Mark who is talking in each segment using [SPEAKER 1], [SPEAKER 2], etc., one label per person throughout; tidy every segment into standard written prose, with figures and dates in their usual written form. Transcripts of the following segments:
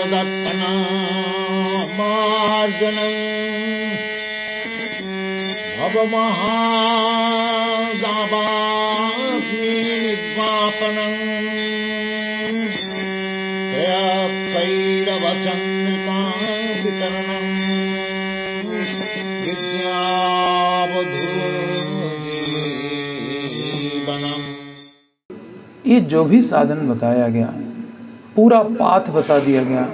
[SPEAKER 1] मार्जनम् भवमहादावाग्निर्वापनम् श्रेयकैरवचन्द्रिका वितरणम् विद्यावधूजीवनम्।
[SPEAKER 2] ये जो भी साधन बताया गया, पूरा पाथ बता दिया गया,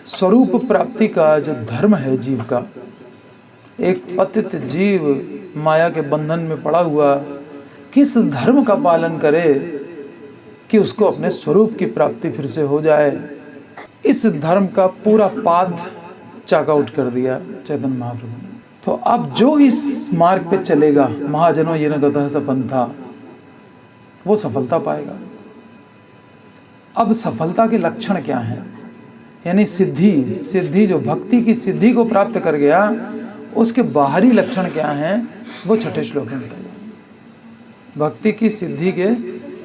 [SPEAKER 2] स्वरूप प्राप्ति का जो धर्म है जीव का, एक पतित जीव माया के बंधन में पड़ा हुआ किस धर्म का पालन करे कि उसको अपने स्वरूप की प्राप्ति फिर से हो जाए, इस धर्म का पूरा पाथ चाक आउट कर दिया चैतन्य महाप्रभु ने। तो अब जो इस मार्ग पे चलेगा, महाजनों ये न गतः स पंथा, वो सफलता पाएगा। अब सफलता के लक्षण क्या हैं? यानी सिद्धि जो भक्ति की सिद्धि को प्राप्त कर गया, उसके बाहरी लक्षण क्या हैं, वो छठे श्लोक में बताया। भक्ति की सिद्धि के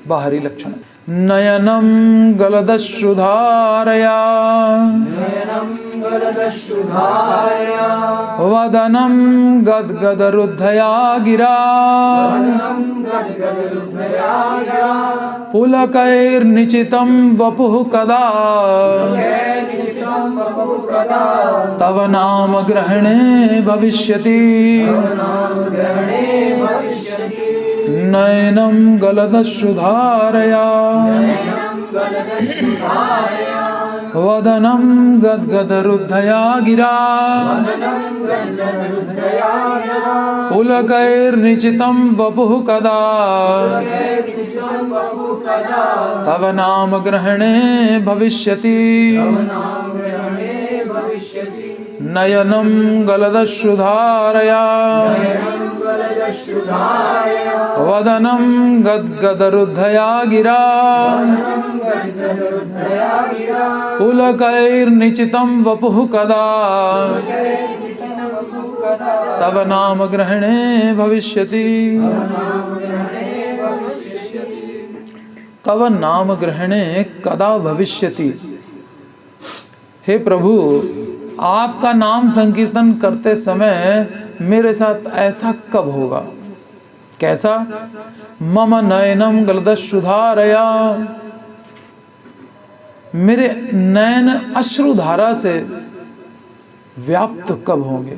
[SPEAKER 2] बाहरी लक्षण। नयनम गलदश्रुधारया वदनम गदगदरुद्धया गिरा पुलकैर्निचितं वपुः कदा तव नाम ग्रहणे भविष्यति। नयनं गलदश्रुधारया वदनं गद्गदरुद्धया गिरा पुलकैर्निचितं वपुः कदा तव नाम ग्रहणे भविष्यति। नयनं गलदश्रुधारया वदनं गद्गदरुद्धया गिरा पुलकैर्निचितं वपुः कदा तव नाम ग्रहणे भविष्यति। तव नाम ग्रहणे कदा भविष्यति। हे प्रभु, आपका नाम संकीर्तन करते समय मेरे साथ ऐसा कब होगा? कैसा? मम नयनम गलदश्रुधारया, मेरे नयन अश्रुधारा से व्याप्त कब होंगे?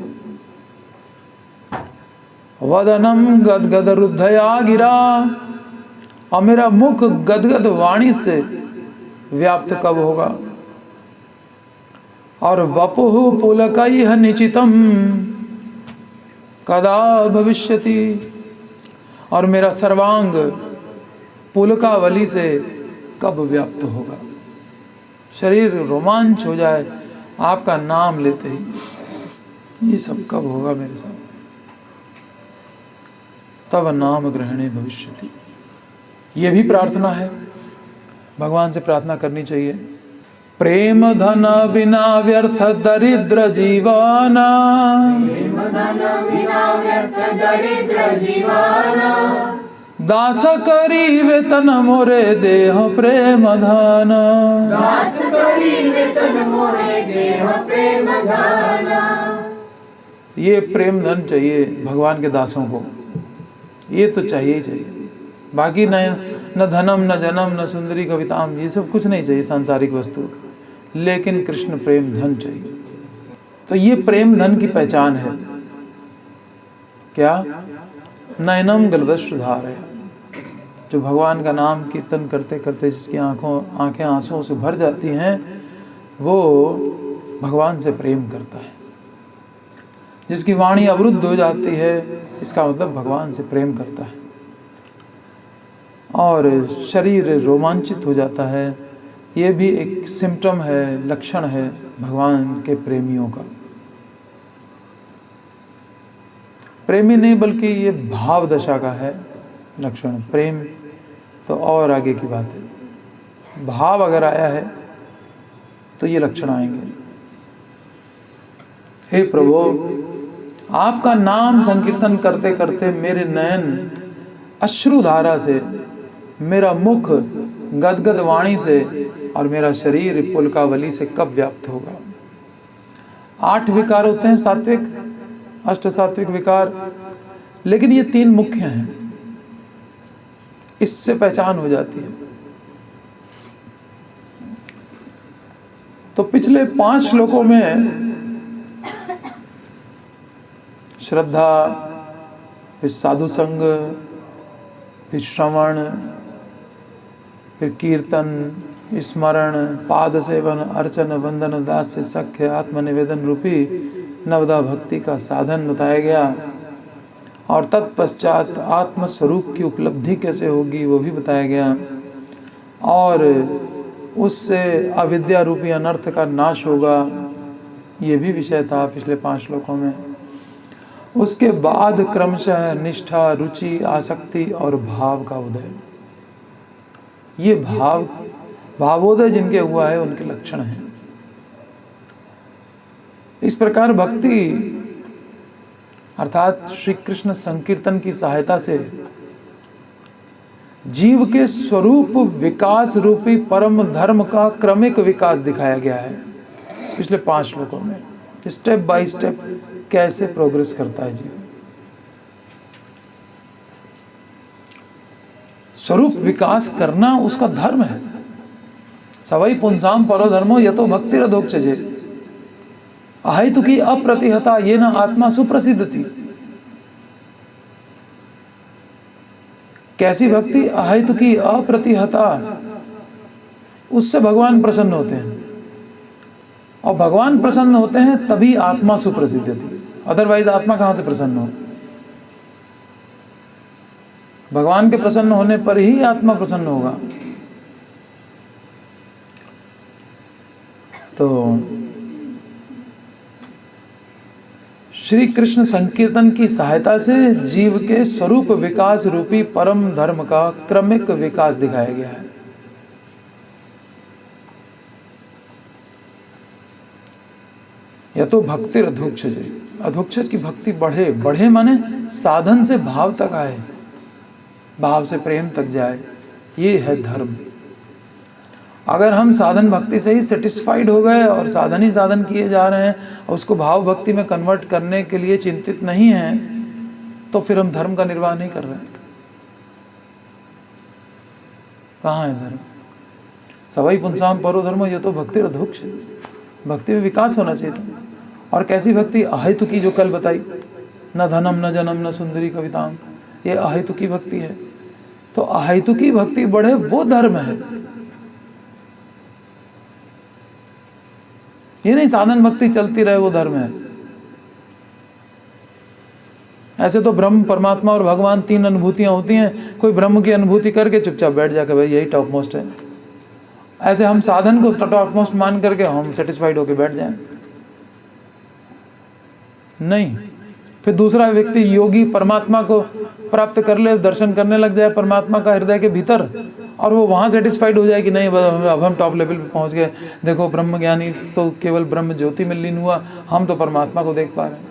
[SPEAKER 2] वदनम गदगदरुद्धया गिरा, और मेरा मुख गदगद वाणी से व्याप्त कब होगा? और वपुः पुलकैः निचितं कदा भविष्यति, और मेरा सर्वांग पुलकावली से कब व्याप्त होगा? शरीर रोमांच हो जाए आपका नाम लेते ही, ये सब कब होगा मेरे साथ? तव नाम ग्रहणे भविष्यति। ये भी प्रार्थना है, भगवान से प्रार्थना करनी चाहिए। प्रेम धन बिना व्यर्थ दरिद्र जीवाना, दास करी वेतन मोरे देह प्रेम धन। ये प्रेम धन चाहिए भगवान के दासों को, ये तो चाहिए ही चाहिए। बाकी न धनम न जनम न सुंदरी कविताम, ये सब कुछ नहीं चाहिए सांसारिक वस्तु, लेकिन कृष्ण प्रेम धन चाहिए। तो ये प्रेम धन की पहचान है क्या? नयनम गलदश्रुधारया, जो भगवान का नाम कीर्तन करते करते जिसकी आंखें आंसुओं से भर जाती हैं, वो भगवान से प्रेम करता है। जिसकी वाणी अवरुद्ध हो जाती है, इसका मतलब भगवान से प्रेम करता है। और शरीर रोमांचित हो जाता है, ये भी एक सिम्टम है, लक्षण है भगवान के प्रेमियों का। प्रेमी नहीं बल्कि ये भाव दशा का है लक्षण। प्रेम तो और आगे की बात है, भाव अगर आया है तो ये लक्षण आएंगे। हे प्रभु, आपका नाम संकीर्तन करते करते मेरे नयन अश्रुधारा से, मेरा मुख गदगद वाणी से, और मेरा शरीर पुलकावली से कब व्याप्त होगा। 8 विकार होते हैं सात्विक, अष्ट सात्विक विकार, लेकिन ये 3 मुख्य हैं, इससे पहचान हो जाती है। तो पिछले 5 श्लोकों में श्रद्धा, फिर साधु संग, फिर श्रवण, फिर कीर्तन, स्मरण, पाद सेवन, अर्चन, वंदन, दास्य, सख्य, आत्मनिवेदन रूपी नवदा भक्ति का साधन बताया गया, और तत्पश्चात आत्म स्वरूप की उपलब्धि कैसे होगी वो भी बताया गया, और उससे अविद्या रूपी अनर्थ का नाश होगा, ये भी विषय था पिछले 5 श्लोकों में। उसके बाद क्रमशः निष्ठा, रुचि, आसक्ति और भाव का उदय। ये भावोदय जिनके हुआ है उनके लक्षण हैं। इस प्रकार भक्ति अर्थात श्री कृष्ण संकीर्तन की सहायता से जीव के स्वरूप विकास रूपी परम धर्म का क्रमिक विकास दिखाया गया है पिछले 5 श्लोकों में। स्टेप बाय स्टेप कैसे प्रोग्रेस करता है जीव। स्वरूप विकास करना उसका धर्म है। सवै पुंसाम परो धर्मो यतो भक्तिरधोक्षजे, अहेतु की अप्रतिहता ये न आत्मा सुप्रसिद्ध थी। कैसी भक्ति? अहेतु की अप्रतिहता, उससे भगवान प्रसन्न होते हैं, और भगवान प्रसन्न होते हैं तभी आत्मा सुप्रसिद्ध थी, अदरवाइज आत्मा कहां से प्रसन्न हो। भगवान के प्रसन्न होने पर ही आत्मा प्रसन्न होगा। तो श्री कृष्ण संकीर्तन की सहायता से जीव के स्वरूप विकास रूपी परम धर्म का क्रमिक विकास दिखाया गया है। या तो भक्ति अधोक्षज, अधोक्षज की भक्ति बढ़े, बढ़े माने साधन से भाव तक आए, भाव से प्रेम तक जाए, ये है धर्म। अगर हम साधन भक्ति से ही सेटिस्फाइड हो गए और साधन ही साधन किए जा रहे हैं और उसको भाव भक्ति में कन्वर्ट करने के लिए चिंतित नहीं हैं, तो फिर हम धर्म का निर्वाह नहीं कर रहे हैं। कहाँ है धर्म? सवै पुंसाम परो धर्मो ये तो भक्ति अधोक्ष, भक्ति में विकास होना चाहिए था। और कैसी भक्ति? अहेतु की, जो कल बताई, न धनम न जनम न सुंदरी कविताम, ये अहेतु की भक्ति है। तो अहेतु की भक्ति बढ़े वो धर्म है, ये नहीं साधन भक्ति चलती रहे वो धर्म है। ऐसे तो ब्रह्म, परमात्मा और भगवान 3 अनुभूतियां होती हैं, कोई ब्रह्म की अनुभूति करके चुपचाप बैठ जाकर भाई यही टॉप मोस्ट है। ऐसे हम साधन को टॉप मोस्ट मान करके हम सेटिस्फाइड होकर बैठ जाएं, नहीं। फिर दूसरा व्यक्ति योगी परमात्मा को प्राप्त कर ले, दर्शन करने लग जाए परमात्मा का हृदय के भीतर, और वो वहाँ सेटिस्फाइड हो जाए कि नहीं अब हम टॉप लेवल पे पहुँच गए, देखो ब्रह्म ज्ञानी तो केवल ब्रह्म ज्योति में लीन हुआ, हम तो परमात्मा को देख पा रहे हैं,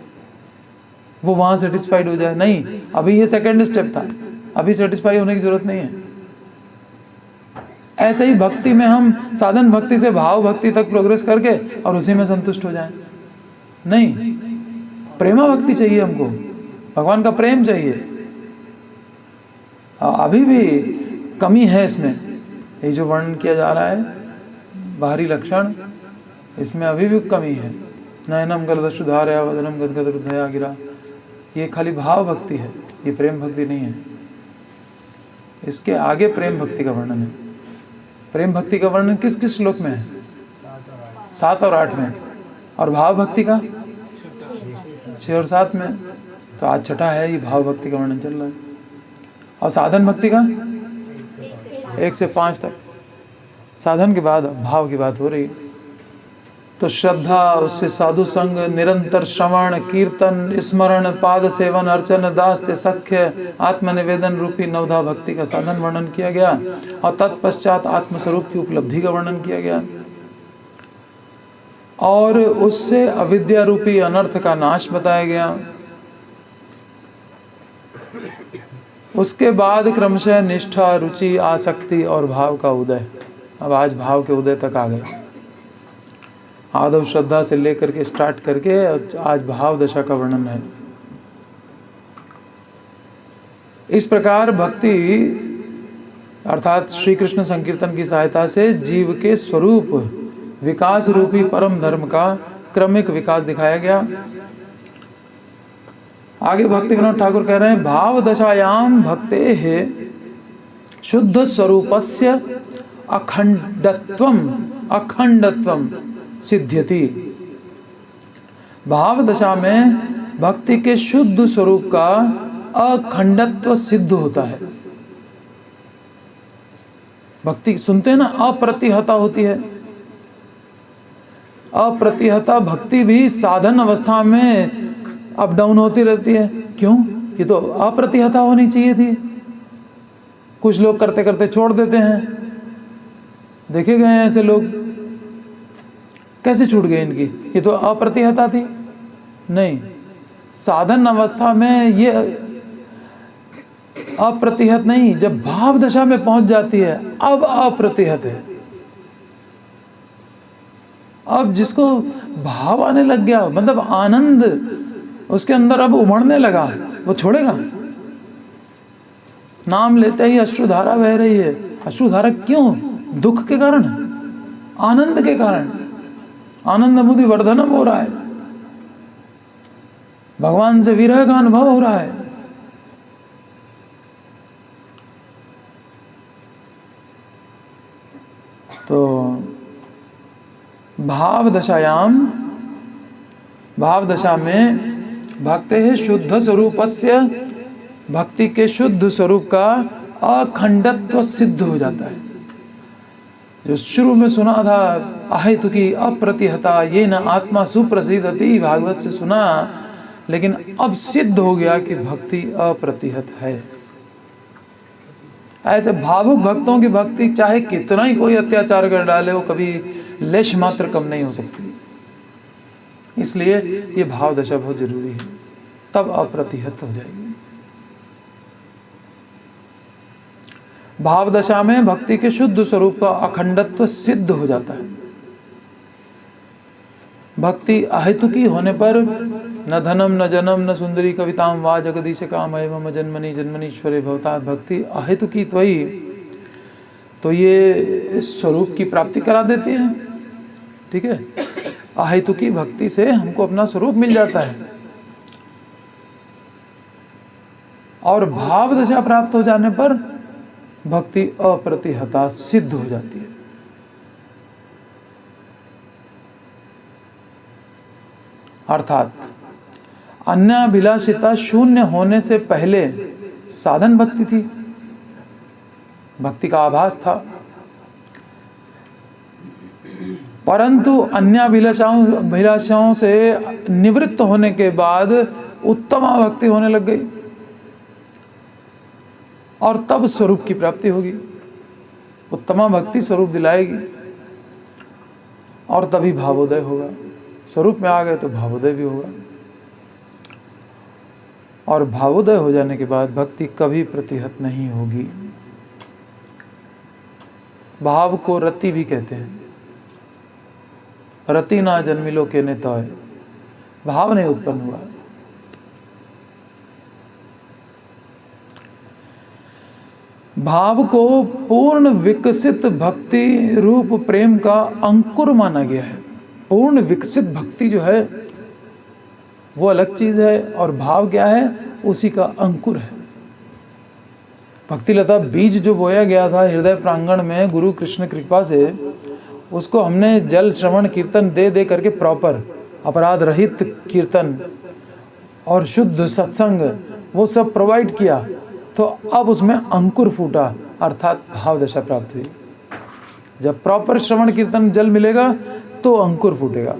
[SPEAKER 2] वो वहाँ सेटिस्फाइड हो जाए। नहीं, अभी ये सेकंड स्टेप था, अभी सेटिस्फाई होने की जरूरत नहीं है। ऐसे ही भक्ति में हम साधन भक्ति से भाव भक्ति तक प्रोग्रेस करके और उसी में संतुष्ट हो जाएं, नहीं। प्रेमा भक्ति चाहिए हमको, भगवान का प्रेम चाहिए। अभी भी कमी है इसमें, ये जो वर्णन किया जा रहा है बाहरी लक्षण, इसमें अभी भी कमी है। नयनम गलदशुधारया वदनम गदगद हृदया गिरा, ये खाली भाव भक्ति है, ये प्रेम भक्ति नहीं है। इसके आगे प्रेम भक्ति का वर्णन है। प्रेम भक्ति का वर्णन किस किस श्लोक में है? 7 और 8 में। और भाव भक्ति का 6 और 7 में। तो आज छठा है, ये भाव भक्ति का वर्णन चल रहा है। और साधन भक्ति का 1 से 5 तक। साधन के बाद भाव की बात हो रही है। तो श्रद्धा, उससे साधु संग, निरंतर श्रवण, कीर्तन, स्मरण, पाद सेवन, अर्चन, दास्य, सख्य, आत्मनिवेदन रूपी नवधा भक्ति का साधन वर्णन किया गया। और तत्पश्चात आत्मस्वरूप की उपलब्धि का वर्णन किया गया, और उससे अविद्या रूपी अनर्थ का नाश बताया गया। उसके बाद क्रमशः निष्ठा, रुचि, आसक्ति और भाव का उदय। अब आज भाव के उदय तक आ गए। आदव श्रद्धा से लेकर के स्टार्ट करके आज भाव दशा का वर्णन है। इस प्रकार भक्ति अर्थात श्री कृष्ण संकीर्तन की सहायता से जीव के स्वरूप विकास रूपी परम धर्म का क्रमिक विकास दिखाया गया। आगे भक्ति विनोद ठाकुर कह रहे हैं, भाव दशायाम भक्ते है शुद्ध स्वरूपस्य अखंडत्वम सिद्ध्यति। भाव दशा में भक्ति के शुद्ध स्वरूप का अखंडत्व सिद्ध होता है। भक्ति सुनते हैं ना, अप्रतिहता होती है। अप्रतिहता भक्ति भी साधन अवस्था में अप डाउन होती रहती है। क्यों? ये तो अप्रतिहता होनी चाहिए थी। कुछ लोग करते करते छोड़ देते हैं। देखे गए हैं ऐसे लोग। कैसे छूट गए इनकी? ये तो अप्रतिहता थी। नहीं, साधन अवस्था में ये अप्रतिहत नहीं, जब भाव दशा में पहुंच जाती है अब अप्रतिहत है। अब जिसको भाव आने लग गया, मतलब आनंद उसके अंदर अब उमड़ने लगा, वो छोड़ेगा? नाम लेते ही अश्रुधारा बह रही है। अश्रुधारा क्यों? दुख के कारण, आनंद के कारण। आनंद मुदि वर्धनम हो रहा है, भगवान से विरह का अनुभव हो रहा है। तो भाव दशा में भक्ति है शुद्ध स्वरूपस्य, भक्ति के शुद्ध स्वरूप का अखंडत्व सिद्ध हो जाता है। जो शुरू में सुना था अहेतुकी अप्रतिहता ये न आत्मा सुप्रसिद्धति, भागवत से सुना, लेकिन अब सिद्ध हो गया कि भक्ति अप्रतिहत है। ऐसे भावुक भक्तों की भक्ति चाहे कितना ही कोई अत्याचार कर डाले, वो कभी लेश मात्र कम नहीं हो सकती। इसलिए ये भाव दशा बहुत जरूरी है, तब अप्रतिहत हो जाएगी। भाव दशा में भक्ति के शुद्ध स्वरूप का अखंडत्व सिद्ध हो जाता है। भक्ति अहेतुकी होने पर न धनम न जनम न सुंदरी कविताम वा जगदीश कामय मम जन्मनि जन्मनीश्वरे भवतात्। भक्ति अहेतुकी तो ये स्वरूप की प्राप्ति करा देती है। ठीक है, अहेतुकी भक्ति से हमको अपना स्वरूप मिल जाता है। और भाव दशा प्राप्त हो जाने पर भक्ति अप्रतिहता सिद्ध हो जाती है। अर्थात अन्याभिलाषिता शून्य होने से पहले साधन भक्ति थी, भक्ति का आभास था। परंतु अन्याभिलाषाओं से निवृत्त होने के बाद उत्तमा भक्ति होने लग गई और तब स्वरूप की प्राप्ति होगी। उत्तमा भक्ति स्वरूप दिलाएगी और तभी भावोदय होगा। स्वरूप में आ गए तो भावोदय भी होगा। और भावोदय हो जाने के बाद भक्ति कभी प्रतिहत नहीं होगी। भाव को रति भी कहते हैं। रति ना जन्मिलो के नेता, भाव नहीं उत्पन्न हुआ। भाव को पूर्ण विकसित भक्ति रूप प्रेम का अंकुर माना गया है। पूर्ण विकसित भक्ति जो है वो अलग चीज है और भाव क्या है, उसी का अंकुर है। भक्ति लता बीज जो बोया गया था हृदय प्रांगण में गुरु कृष्ण कृपा से, उसको हमने जल श्रवण कीर्तन दे दे करके प्रॉपर अपराध रहित कीर्तन और शुद्ध सत्संग वो सब प्रोवाइड किया, तो अब उसमें अंकुर फूटा अर्थात भाव दशा प्राप्त हुई। जब प्रॉपर श्रवण कीर्तन जल मिलेगा तो अंकुर फूटेगा।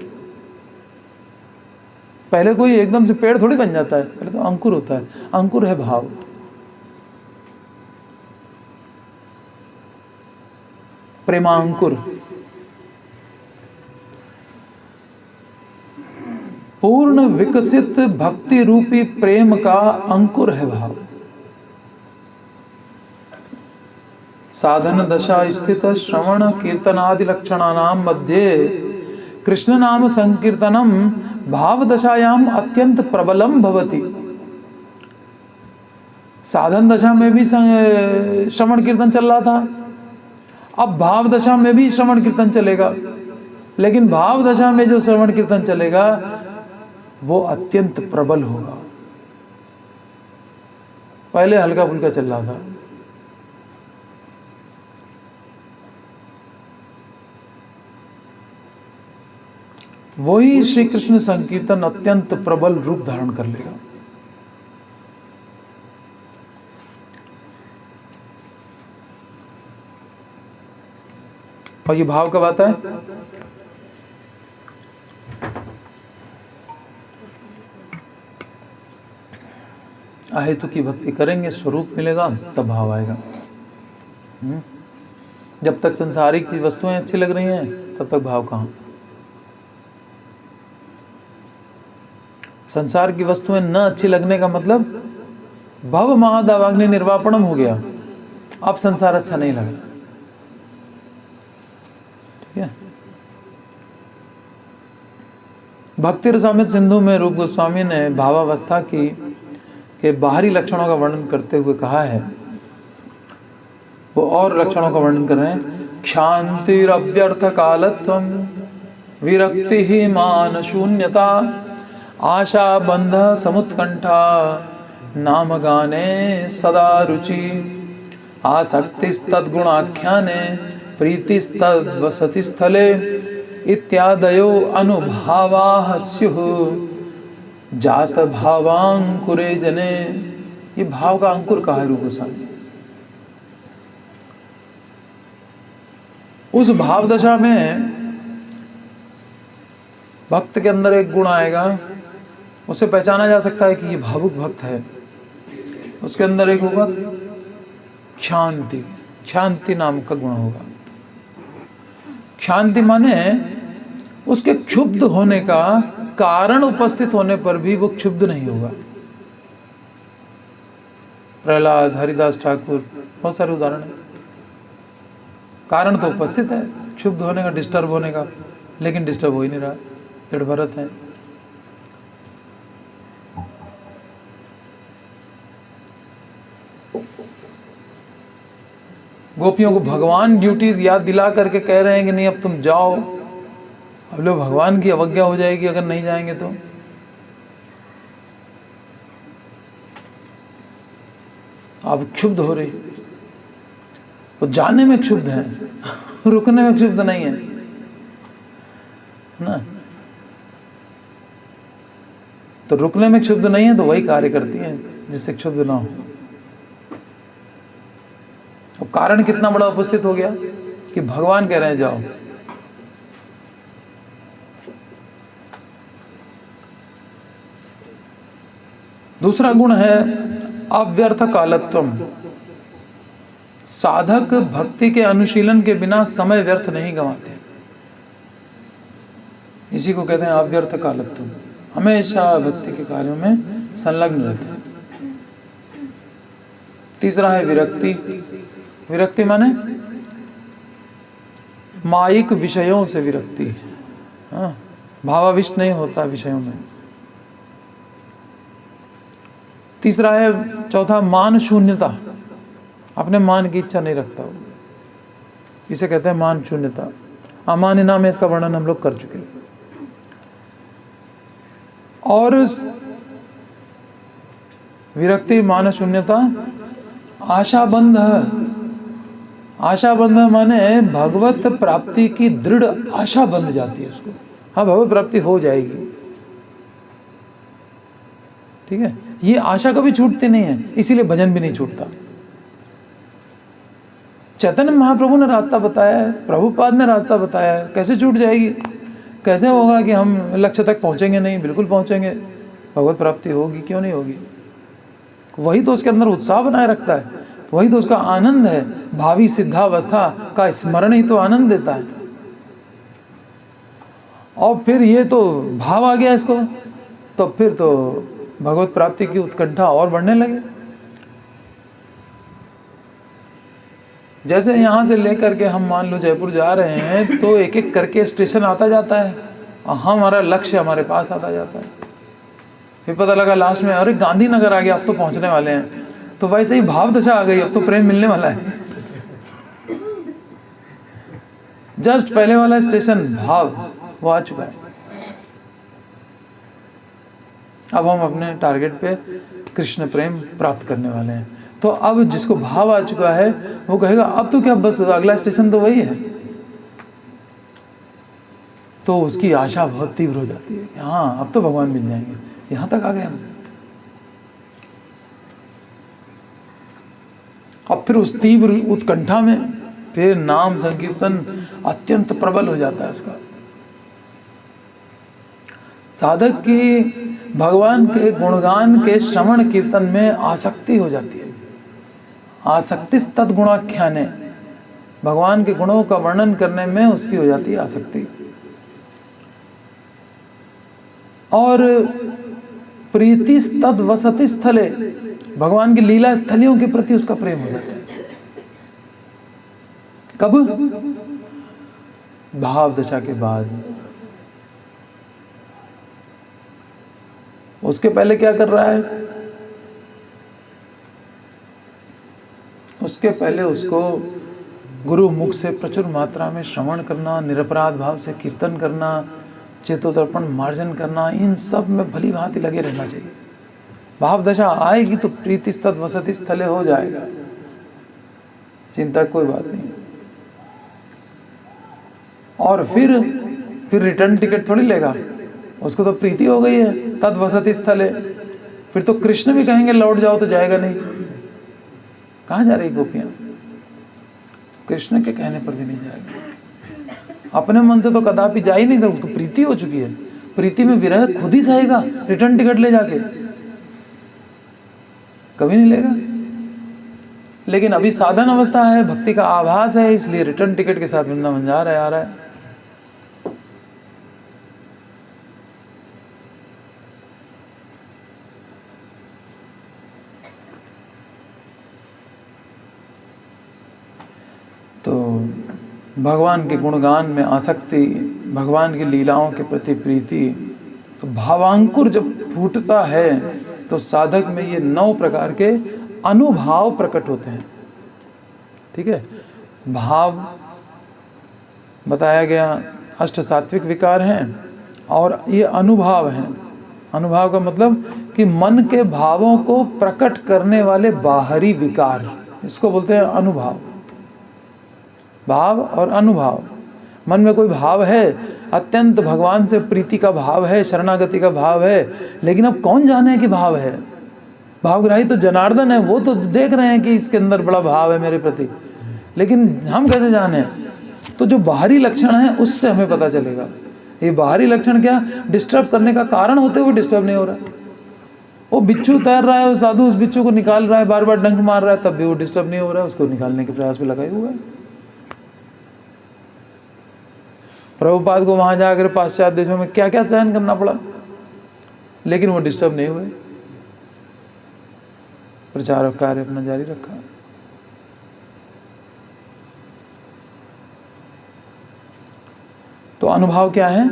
[SPEAKER 2] पहले कोई एकदम से पेड़ थोड़ी बन जाता है, पहले तो अंकुर होता है। अंकुर है भाव। प्रेमांकुर। पूर्ण विकसित भक्ति रूपी प्रेम का अंकुर है भाव। साधन दशा स्थित श्रवण कीर्तनादि लक्षणानां मध्ये कृष्ण नाम संकीर्तनम भाव दशायाम अत्यंत प्रबलम भवति। साधन दशा में भी श्रवण कीर्तन चल रहा था, अब भाव दशा में भी श्रवण कीर्तन चलेगा, लेकिन भाव दशा में जो श्रवण कीर्तन चलेगा वो अत्यंत प्रबल होगा। पहले हल्का फुल्का चल रहा था। वही श्री कृष्ण संकीर्तन अत्यंत प्रबल रूप धारण कर लेगा। और ये भाव कब आता है? अहेतु की भक्ति करेंगे, स्वरूप मिलेगा, तब भाव आएगा। जब तक संसारिक की वस्तुएं अच्छी लग रही हैं तब तक भाव कहाँ? संसार की वस्तुएं न अच्छी लगने का मतलब भव महादावाग्नि निर्वापणम हो गया। अब संसार अच्छा नहीं लग रहा। ठीक है। भक्ति रसामृत सिंधु में रूप गोस्वामी ने भावावस्था की के बाहरी लक्षणों का वर्णन करते हुए कहा है, वो और लक्षणों का वर्णन कर रहे हैं। क्षांतिरव्यर्थ कालत्वम विरक्ति ही मान शून्यता आशा बंध समुत्कंठा नाम गाने सदा रुचि आसक्तिस्तद्गुणाख्याने प्रीतिस्तद्वसति स्थले इत्यादयो अनुभावाः स्युः जात भावांकुरे जने। ये भाव का अंकुर कहा है रूप गोस्वामी। उस भाव दशा में भक्त के अंदर एक गुण आएगा, उसे पहचाना जा सकता है कि ये भावुक भक्त है। उसके अंदर एक होगा शांति, शांति नाम का गुण होगा। शांति माने उसके क्षुब्ध होने का कारण उपस्थित होने पर भी वो क्षुब्ध नहीं होगा। प्रहलाद, हरिदास ठाकुर, बहुत सारे उदाहरण हैं। कारण तो उपस्थित है क्षुब्ध होने का, डिस्टर्ब होने का, लेकिन डिस्टर्ब हो ही नहीं रहा। दृढ़ भरत है। गोपियों को भगवान ड्यूटीज याद दिला करके कह रहे हैं कि नहीं अब तुम जाओ। अब लोग भगवान की अवज्ञा हो जाएगी अगर नहीं जाएंगे तो। आप क्षुब्ध हो रही, वो जाने में क्षुब्ध है, रुकने में क्षुब्ध नहीं है ना। तो रुकने में क्षुब्ध नहीं है तो वही कार्य करती है जिससे क्षुब्ध ना हो। और कारण कितना बड़ा उपस्थित हो गया कि भगवान कह रहे हैं जाओ। दूसरा गुण है अव्यर्थ कालत्वम। साधक भक्ति के अनुशीलन के बिना समय व्यर्थ नहीं गंवाते। इसी को कहते हैं अव्यर्थ कालत्वम। हमेशा भक्ति के कार्यों में संलग्न रहते हैं। तीसरा है विरक्ति। विरक्ति माने मायिक विषयों से विरक्ति। हाँ, भावाविष्ट नहीं होता विषयों में। तीसरा है, चौथा मान शून्यता। अपने मान की इच्छा नहीं रखता वो, इसे कहते हैं मान शून्यता। अमान्य नाम है, इसका वर्णन हम लोग कर चुके हैं। और विरक्ति, मान शून्यता, आशाबंध। आशाबंध माने भगवत प्राप्ति की दृढ़ आशा बंध जाती है उसको। हाँ, भगवत प्राप्ति हो जाएगी। ठीक है, ये आशा कभी छूटती नहीं है, इसीलिए भजन भी नहीं छूटता। चैतन्य महाप्रभु ने रास्ता बताया है, प्रभुपाद ने रास्ता बताया है। कैसे छूट जाएगी? कैसे होगा कि हम लक्ष्य तक पहुंचेंगे? नहीं, बिल्कुल पहुंचेंगे। भगवत प्राप्ति होगी, क्यों नहीं होगी? वही तो उसके अंदर उत्साह बनाए रखता है, वही तो उसका आनंद है। भावी सिद्धावस्था का स्मरण ही तो आनंद देता है। और फिर ये तो भाव आ गया इसको, तो फिर तो भगवत प्राप्ति की उत्कंठा और बढ़ने लगे। जैसे यहाँ से लेकर के हम मान लो जयपुर जा रहे हैं तो एक एक करके स्टेशन आता जाता है और हमारा लक्ष्य हमारे पास आता जाता है। फिर पता लगा लास्ट में अरे गांधीनगर आ गया, अब तो पहुँचने वाले हैं। तो वैसे ही भाव दशा आ गई, अब तो प्रेम मिलने वाला है। जस्ट पहले वाला स्टेशन भाव वो आ चुका है। अब हम अपने टारगेट पे कृष्ण प्रेम प्राप्त करने वाले हैं। तो अब जिसको भाव आ चुका है वो कहेगा अब तो क्या, बस अगला स्टेशन तो वही है। तो उसकी आशा बहुत तीव्र हो जाती है कि हाँ अब तो भगवान मिल जाएंगे, यहाँ तक आ गए हम। अब फिर उस तीव्र उत्कंठा में फिर नाम संकीर्तन अत्यंत प्रबल हो जाता है उसका। साधक की भगवान के गुणगान के श्रवण कीर्तन में आसक्ति हो जाती है। आसक्तिस तद्गुणाख्याने, भगवान के गुणों का वर्णन करने में उसकी हो जाती है आसक्ति। और प्रीतिस तद वसति स्थले, भगवान की लीला स्थलियों के प्रति उसका प्रेम हो जाता है। कब? भाव दशा के बाद। उसके पहले क्या कर रहा है? उसके पहले उसको गुरु मुख से प्रचुर मात्रा में श्रवण करना, निरपराध भाव से कीर्तन करना, चेतोदर्पण मार्जन करना, इन सब में भली भांति लगे रहना चाहिए। भाव दशा आएगी तो प्रीतिस्तद वसति स्थले हो जाएगा, चिंता कोई बात नहीं। और फिर रिटर्न टिकट थोड़ी लेगा, उसको तो प्रीति हो गई है तद वसति स्थले। फिर तो कृष्ण भी कहेंगे लौट जाओ, तो जाएगा नहीं। कहाँ जा रही गोपियाँ? कृष्ण के कहने पर भी नहीं जाएगा। अपने मन से तो कदापि जा ही नहीं सकता, उसको प्रीति हो चुकी है। प्रीति में विरह खुद ही सहेगा, रिटर्न टिकट ले जाके कभी नहीं लेगा। लेकिन अभी साधन अवस्था है, भक्ति का आभास है, इसलिए रिटर्न टिकट के साथ वृंदावन जा रहा है, आ रहा है। तो भगवान के गुणगान में आसक्ति, भगवान की लीलाओं के प्रति प्रीति, तो भावांकुर जब फूटता है तो साधक में ये 9 प्रकार के अनुभाव प्रकट होते हैं। ठीक है, भाव बताया गया, अष्ट सात्विक विकार हैं, और ये अनुभाव हैं। अनुभाव का मतलब कि मन के भावों को प्रकट करने वाले बाहरी विकार, इसको बोलते हैं अनुभाव। भाव और अनुभाव, मन में कोई भाव है, अत्यंत भगवान से प्रीति का भाव है, शरणागति का भाव है, लेकिन अब कौन जाने कि भाव है? भावग्राही तो जनार्दन है, वो तो देख रहे हैं कि इसके अंदर बड़ा भाव है मेरे प्रति, लेकिन हम कैसे जाने? तो जो बाहरी लक्षण है उससे हमें पता चलेगा। ये बाहरी लक्षण क्या डिस्टर्ब करने का कारण होते हुए डिस्टर्ब नहीं हो रहा है। वो बिच्छू तैर रहा है, वो साधु उस बिच्छू को निकाल रहा है, बार बार डंक मार रहा है, तब भी वो डिस्टर्ब नहीं हो रहा है, उसको निकालने के प्रयास में लगाए हुआ है। प्रभुपाद को वहां जाकर पाश्चात्य देशों में क्या क्या सहन करना पड़ा, लेकिन वो डिस्टर्ब नहीं हुए, प्रचार कार्य अपना जारी रखा। तो अनुभव क्या है?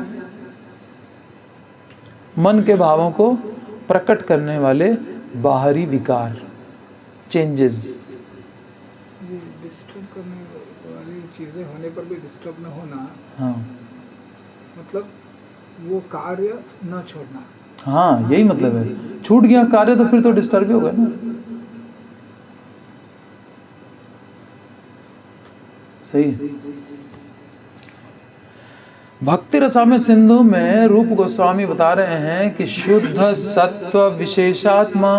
[SPEAKER 2] मन के भावों को प्रकट करने वाले बाहरी विकार, चेंजेस।
[SPEAKER 3] डिस्टर्ब करने वाली चीजें होने पर भी डिस्टर्ब न होना,
[SPEAKER 2] हाँ,
[SPEAKER 3] मतलब वो कार्य न छोड़ना।
[SPEAKER 2] हाँ, यही मतलब है। छूट गया कार्य तो फिर तो डिस्टर्ब ही होगा ना। सही। भक्ति रसामृत सिंधु में रूप गोस्वामी बता रहे हैं कि शुद्ध सत्व विशेषात्मा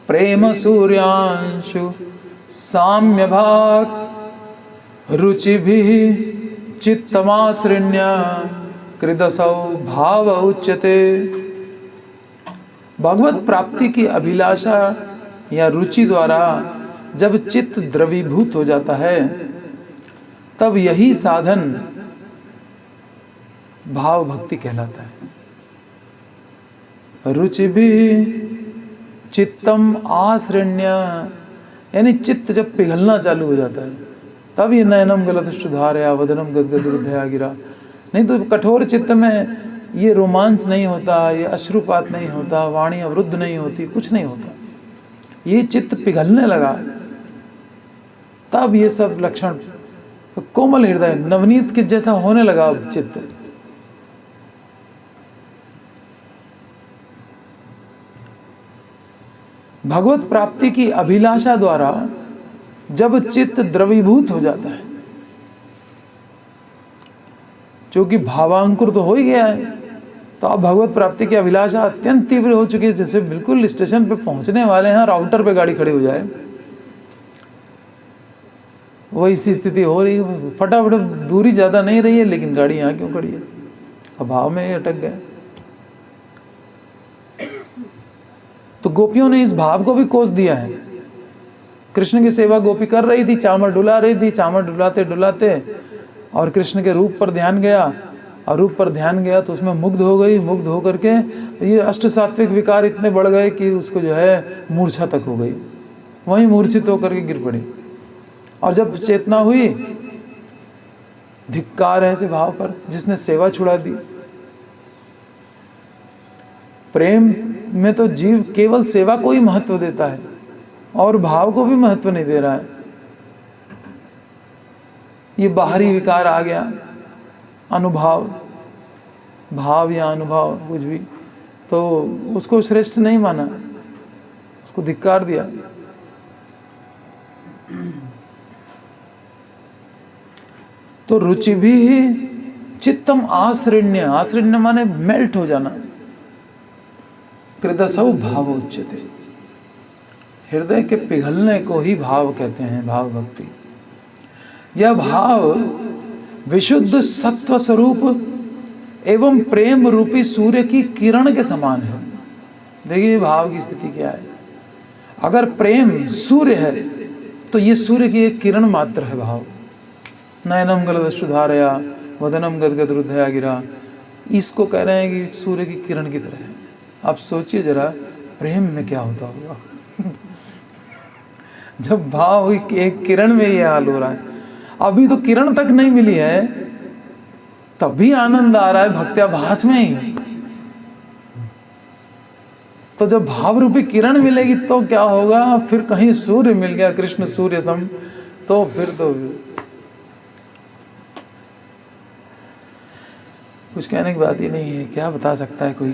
[SPEAKER 2] प्रेम सूर्यांशु साम्य भाग रुचि भी चित्तमाश्रिण्य कृदसौ भाव उच्यते। भगवत प्राप्ति की अभिलाषा या रुचि द्वारा जब चित्त द्रवीभूत हो जाता है, तब यही साधन भाव भक्ति कहलाता है। रुचि भी चित्तम आश्रण्य, यानी चित्त जब पिघलना चालू हो जाता है तब ये नयनम गलतुष्टुधारया वदनम गदगद हृदया गिरा। नहीं तो कठोर चित्त में ये रोमांच नहीं होता, ये अश्रुपात नहीं होता, वाणी अवरुद्ध नहीं होती, कुछ नहीं होता। ये चित्त पिघलने लगा तब ये सब लक्षण, कोमल हृदय नवनीत के जैसा होने लगा अब चित्त। भगवत प्राप्ति की अभिलाषा द्वारा जब चित्त द्रवीभूत हो जाता है, क्योंकि भावांकुर तो हो ही गया है, तो अब भगवत प्राप्ति की अभिलाषा अत्यंत तीव्र हो चुकी है। जैसे बिल्कुल स्टेशन पे पहुंचने वाले हैं, राउटर पे गाड़ी खड़ी हो जाए, वही सी स्थिति हो रही है। फटाफट, दूरी ज़्यादा नहीं रही है लेकिन गाड़ी यहाँ क्यों खड़ी है, अभाव में अटक गए। तो गोपियों ने इस भाव को भी कोस दिया है। कृष्ण की सेवा गोपी कर रही थी, चामर डुला रही थी, चामर डुलाते डुलाते और कृष्ण के रूप पर ध्यान गया, और रूप पर ध्यान गया तो उसमें मुग्ध हो गई। मुग्ध होकर के ये अष्ट सात्विक विकार इतने बढ़ गए कि उसको जो है मूर्छा तक हो गई, वहीं मूर्छित होकर के गिर पड़ी। और जब चेतना हुई, धिक्कार है ऐसे भाव पर जिसने सेवा छुड़ा दी। प्रेम में तो जीव केवल सेवा को ही महत्व देता है और भाव को भी महत्व नहीं दे रहा है। ये बाहरी विकार आ गया, अनुभाव, भाव या अनुभव कुछ भी, तो उसको श्रेष्ठ नहीं माना, उसको धिक्कार दिया। तो रुचि भी चित्तम आश्रण्य, आश्रण्य माने मेल्ट हो जाना, कृदसौ भाव उच्यते, हृदय के पिघलने को ही भाव कहते हैं, भाव भक्ति। यह भाव विशुद्ध सत्व स्वरूप एवं प्रेम रूपी सूर्य की किरण के समान है। देखिए भाव की स्थिति क्या है। अगर प्रेम सूर्य है तो ये सूर्य की एक किरण मात्र है भाव। नयनम गलदश्रुधारया वदनम गदगद हृदया गिरा, इसको कह रहे हैं कि सूर्य की किरण की तरह है। आप सोचिए जरा प्रेम में क्या होता होगा जब भाव एक किरण में ये हाल हो रहा है। अभी तो किरण तक नहीं मिली है, तब भी आनंद आ रहा है भक्त्याभास में ही। तो जब भाव रूपी किरण मिलेगी तो क्या होगा, फिर कहीं सूर्य मिल गया, कृष्ण सूर्य सम, तो फिर तो कुछ कहने की बात ही नहीं है। क्या बता सकता है कोई।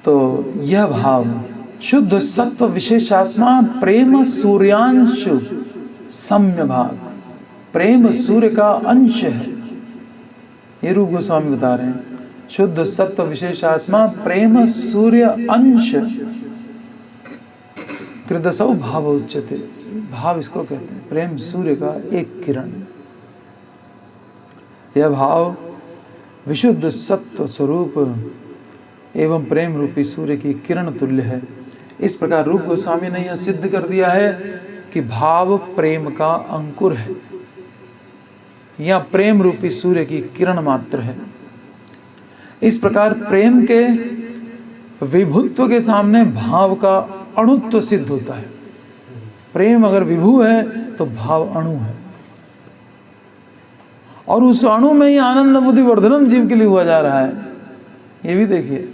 [SPEAKER 2] तो यह भाव शुद्ध सत्व विशेषात्मा प्रेम सूर्यांश सम्य भाग, प्रेम सूर्य का अंश है। ये रूप गोस्वामी बता रहे हैं। शुद्ध सत्व विशेषात्मा प्रेम सूर्य अंश कृदसौ भाव उच्यते, भाव इसको कहते हैं, प्रेम सूर्य का एक किरण। यह भाव विशुद्ध सत्व स्वरूप एवं प्रेम रूपी सूर्य की किरण तुल्य है। इस प्रकार रूप गोस्वामी ने यह सिद्ध कर दिया है कि भाव प्रेम का अंकुर है या प्रेम रूपी सूर्य की किरण मात्र है। इस प्रकार प्रेम के विभुत्व के सामने भाव का अणुत्व सिद्ध होता है। प्रेम अगर विभु है तो भाव अणु है, और उस अणु में ही आनंद बुद्धि वर्धनम जीव के लिए हुआ जा रहा है। ये भी देखिए,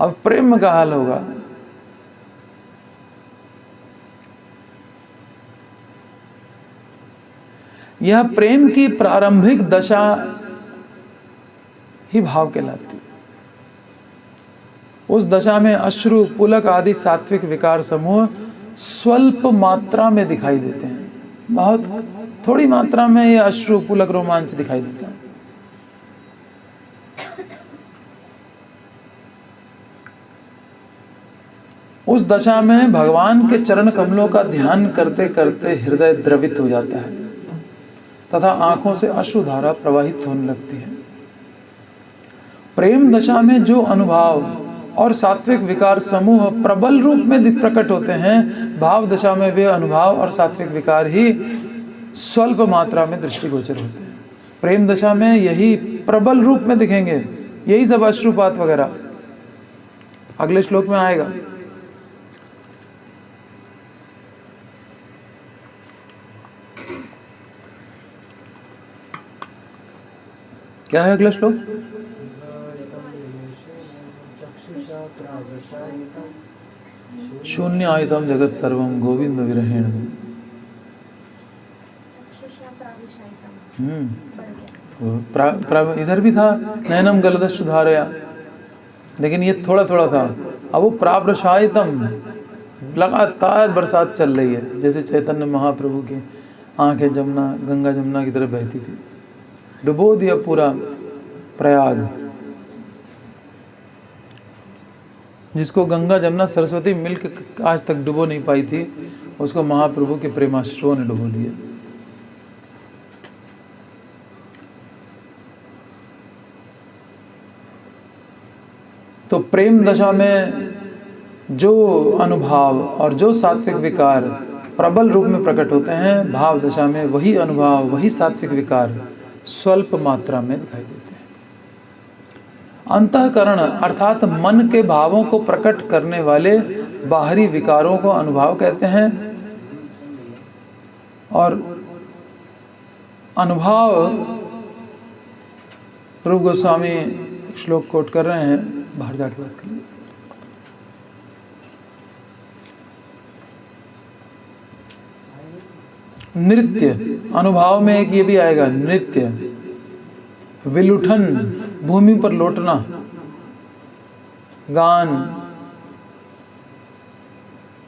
[SPEAKER 2] अब प्रेम का हाल होगा। यह प्रेम की प्रारंभिक दशा ही भाव कहलाती। उस दशा में अश्रु, पुलक आदि सात्विक विकार समूह स्वल्प मात्रा में दिखाई देते हैं। बहुत थोड़ी मात्रा में ये अश्रु, पुलक, रोमांच दिखाई देता है। उस दशा में भगवान के चरण कमलों का ध्यान करते करते हृदय द्रवित हो जाता है तथा आंखों से अश्रुधारा प्रवाहित होने लगती है। प्रेम दशा में जो अनुभव और सात्विक विकार समूह प्रबल रूप में प्रकट होते हैं, भाव दशा में वे अनुभव और सात्विक विकार ही स्वल्प मात्रा में दृष्टिगोचर होते हैं। प्रेम दशा में यही प्रबल रूप में दिखेंगे, यही सब अश्रुपात वगैरह। अगले श्लोक में आएगा। क्या है अगला श्लोक? शून्य आयतम जगत सर्वम गोविंद विरहेण। इधर भी था नैनम गलदश्चु धारया, लेकिन ये थोड़ा थोड़ा था। अब वो प्राप्रशायितम, लगातार बरसात चल रही है, जैसे चैतन्य महाप्रभु की आंखें जमुना, गंगा जमुना की तरफ बहती थी। डुबो दिया पूरा प्रयाग। जिसको गंगा जमुना सरस्वती मिलकर आज तक डुबो नहीं पाई थी, उसको महाप्रभु के प्रेमाश्रुओं ने डुबो दिया। तो प्रेम दशा में जो अनुभाव और जो सात्विक विकार प्रबल रूप में प्रकट होते हैं, भाव दशा में वही अनुभाव, वही सात्विक विकार स्वल्प मात्रा में दिखाई देते हैं। अंतःकरण अर्थात मन के भावों को प्रकट करने वाले बाहरी विकारों को अनुभाव कहते हैं। और अनुभाव, रूप गोस्वामी श्लोक कोट कर रहे हैं, बाहर जाके बात करिए। नृत्य, अनुभाव में एक ये भी आएगा, नृत्य। विलुठन, भूमि पर लौटना। गान,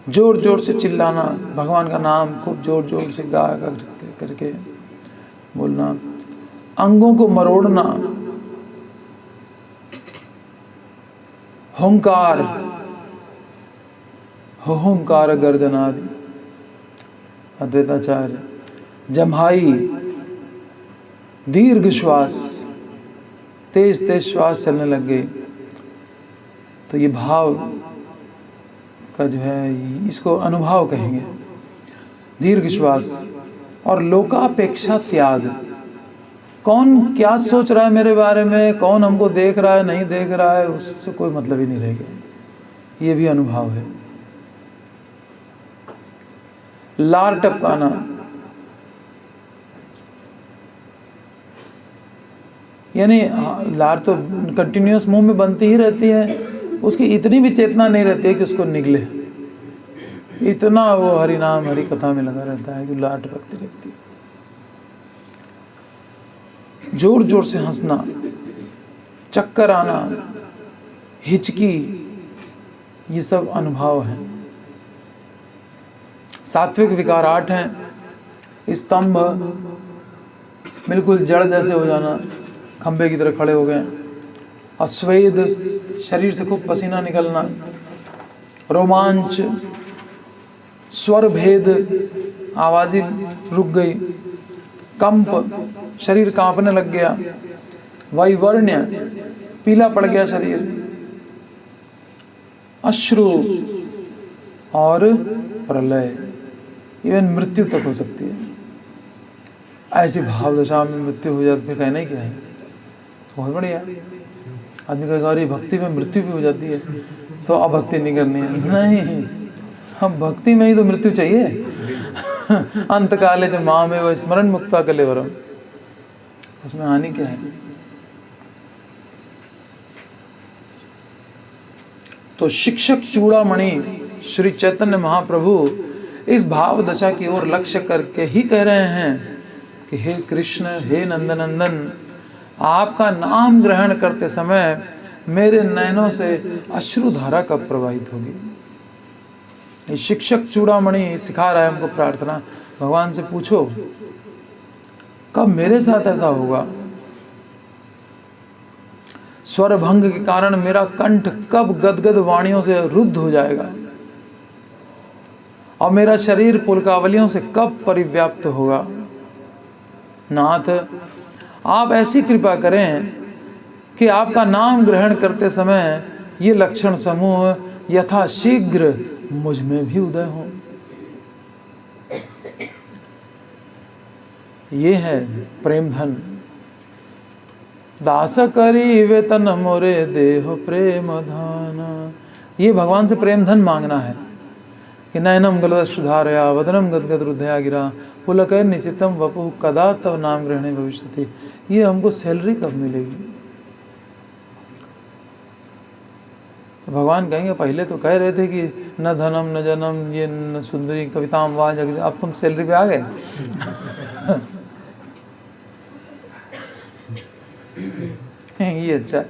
[SPEAKER 2] जोर जोर से चिल्लाना, भगवान का नाम खूब जोर जोर से गा करके बोलना। अंगों को मरोड़ना। हुंकार, हुंकार गर्दनादि। अद्वैताचार्य। जम्हाई, दीर्घ श्वास, तेज तेज श्वास चलने लग गई। तो ये भाव का जो है, इसको अनुभाव कहेंगे। दीर्घ श्वास। और लोकापेक्षा त्याग। कौन क्या सोच रहा है मेरे बारे में, कौन हमको देख रहा है नहीं देख रहा है, उससे कोई मतलब ही नहीं रहेगा। ये भी अनुभव है। लार टपकाना। यानी लार तो कंटिन्यूअस मुंह में बनती ही रहती है, उसकी इतनी भी चेतना नहीं रहती है कि उसको निगले। इतना वो हरि नाम हरि कथा में लगा रहता है कि लार टपकती रहती है। जोर जोर से हंसना, चक्कर आना, हिचकी, ये सब अनुभव हैं। सात्विक विकार 8 हैं। स्तंभ, बिल्कुल जड़ जैसे हो जाना, खंबे की तरह खड़े हो गए। अस्वेद, शरीर से खूब पसीना निकलना। रोमांच, स्वर भेद, आवाज़ ही रुक गई। कंप, शरीर कांपने लग गया। वैवर्ण्य, पीला पड़ गया शरीर। अश्रु और प्रलय, इवन मृत्यु तक हो सकती है। ऐसी भाव दशा में मृत्यु हो जाती है, कहना ही क्या है, बहुत बढ़िया। आदमी कहेगा अरे भक्ति में मृत्यु भी हो जाती है तो अब भक्ति नहीं करनी है। नहीं, हम भक्ति में ही तो मृत्यु चाहिए। अंत काले जो माँ में वो स्मरण मुक्ता कलेवरम, उसमें हानि क्या है। तो शिक्षक चूड़ामणि श्री चैतन्य महाप्रभु इस भाव दशा की ओर लक्ष्य करके ही कह रहे हैं कि हे कृष्ण, हे नंदनंदन, आपका नाम ग्रहण करते समय मेरे नयनों से अश्रुधारा कब प्रवाहित होगी। ये शिक्षक चूड़ामणि सिखा रहा है हमको प्रार्थना। भगवान से पूछो कब मेरे साथ ऐसा होगा। स्वर भंग के कारण मेरा कंठ कब गदगद वाणियों से रुद्ध हो जाएगा और मेरा शरीर पुलकावलियों से कब परिव्याप्त होगा। नाथ, आप ऐसी कृपा करें कि आपका नाम ग्रहण करते समय ये लक्षण समूह यथाशीघ्र मुझ में भी उदय हो। ये है प्रेम धन। दास करी वेतन मोरे देह प्रेम धाना, ये भगवान से प्रेम धन मांगना है कि नयनम गलदश्रुधारया वदनम गदगद रुद्धया गिरा पुलकर निचितम वपु कदा तव नाम ग्रहणे भविष्यति। ये हमको सैलरी कब मिलेगी? तो भगवान कहेंगे पहले तो कह रहे थे कि न धनम न जनम ये न सुंदरी कविताम वाज, अब तुम सैलरी पे आ गए। ये अच्छा,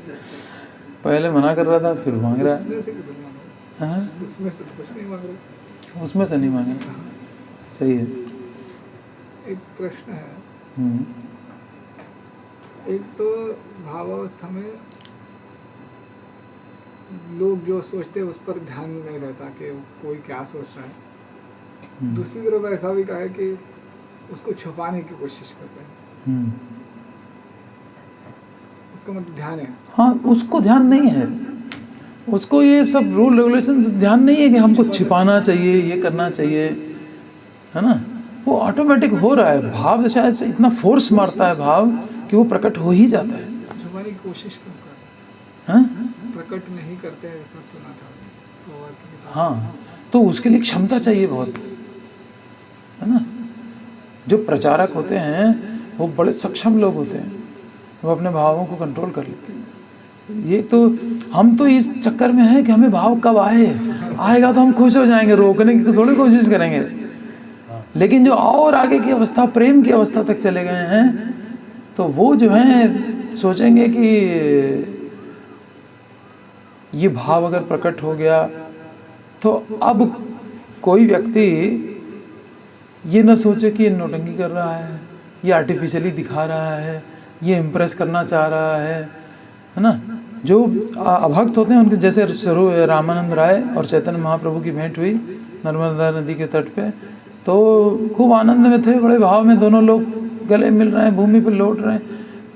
[SPEAKER 2] पहले मना कर रहा था फिर मांग रहा है।
[SPEAKER 3] उसमें से किधर मांगो?
[SPEAKER 2] हाँ?
[SPEAKER 3] उसमें से तो कुछ नहीं मांग रहे।
[SPEAKER 2] उसमें से नहीं मांगे, सही है।
[SPEAKER 3] एक प्रश्न है,
[SPEAKER 2] हम्म,
[SPEAKER 3] एक तो भावावस्था में लोग जो सोचते हैं उस पर ध्यान नहीं रहता कि कोई क्या सोच रहा है। दूसरी तरफ ऐसा भी कहा है कि उसको छुपाने की कोशिश करते हैं,
[SPEAKER 2] हम्म।
[SPEAKER 3] इसका मतलब ध्यान है।
[SPEAKER 2] हाँ, उसको ध्यान नहीं है, उसको ये सब रूल रेगुलेशन ध्यान नहीं है कि हमको छिपाना चाहिए, ये करना चाहिए, है ना। वो ऑटोमेटिक हो रहा है। भाव शायद इतना फोर्स मारता है भाव कि वो प्रकट हो ही जाता है।
[SPEAKER 3] छुपाने की कोशिश क्यों कर
[SPEAKER 2] हाँ
[SPEAKER 3] प्रकट नहीं करते हैं, ऐसा सुना था तो की किताब।
[SPEAKER 2] हाँ, तो उसके लिए क्षमता चाहिए बहुत, है ना। जो प्रचारक होते हैं वो बड़े सक्षम लोग होते हैं, वो अपने भावों को कंट्रोल कर लेते हैं। ये तो हम तो इस चक्कर में हैं कि हमें भाव कब आएगा तो हम खुश हो जाएंगे, रोकने की थोड़ी कोशिश करेंगे। लेकिन जो और आगे की अवस्था, प्रेम की अवस्था तक चले गए हैं, तो वो जो है सोचेंगे कि ये भाव अगर प्रकट हो गया तो अब कोई व्यक्ति ये न सोचे कि ये नौटंकी कर रहा है, ये आर्टिफिशियली दिखा रहा है, ये इम्प्रेस करना चाह रहा है ना। जो अभक्त होते हैं उनके, जैसे रामानंद राय और चैतन्य महाप्रभु की भेंट हुई नर्मदा नदी के तट पे, तो खूब आनंद में थे, बड़े भाव में, दोनों लोग गले मिल रहे हैं, भूमि पर लौट रहे हैं।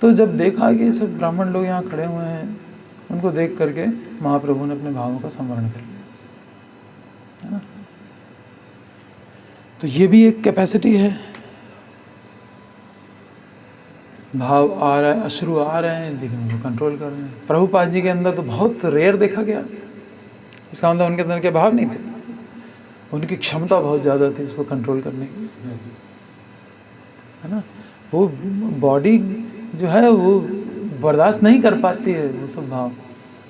[SPEAKER 2] तो जब देखा कि सब ब्राह्मण लोग यहाँ खड़े हुए हैं, उनको देख करके महाप्रभु ने अपने भावों का स्मरण कर लिया, है ना। तो ये भी एक कैपेसिटी है। भाव आ रहा है, अश्रु आ रहे हैं, लेकिन उनको कंट्रोल कर रहे हैं। प्रभुपाद जी के अंदर तो बहुत रेयर देखा गया। इसका मतलब उनके अंदर के भाव नहीं थे, उनकी क्षमता बहुत ज़्यादा थी उसको कंट्रोल करने की, है ना। वो बॉडी जो है वो बर्दाश्त नहीं कर पाती है वो सब भाव।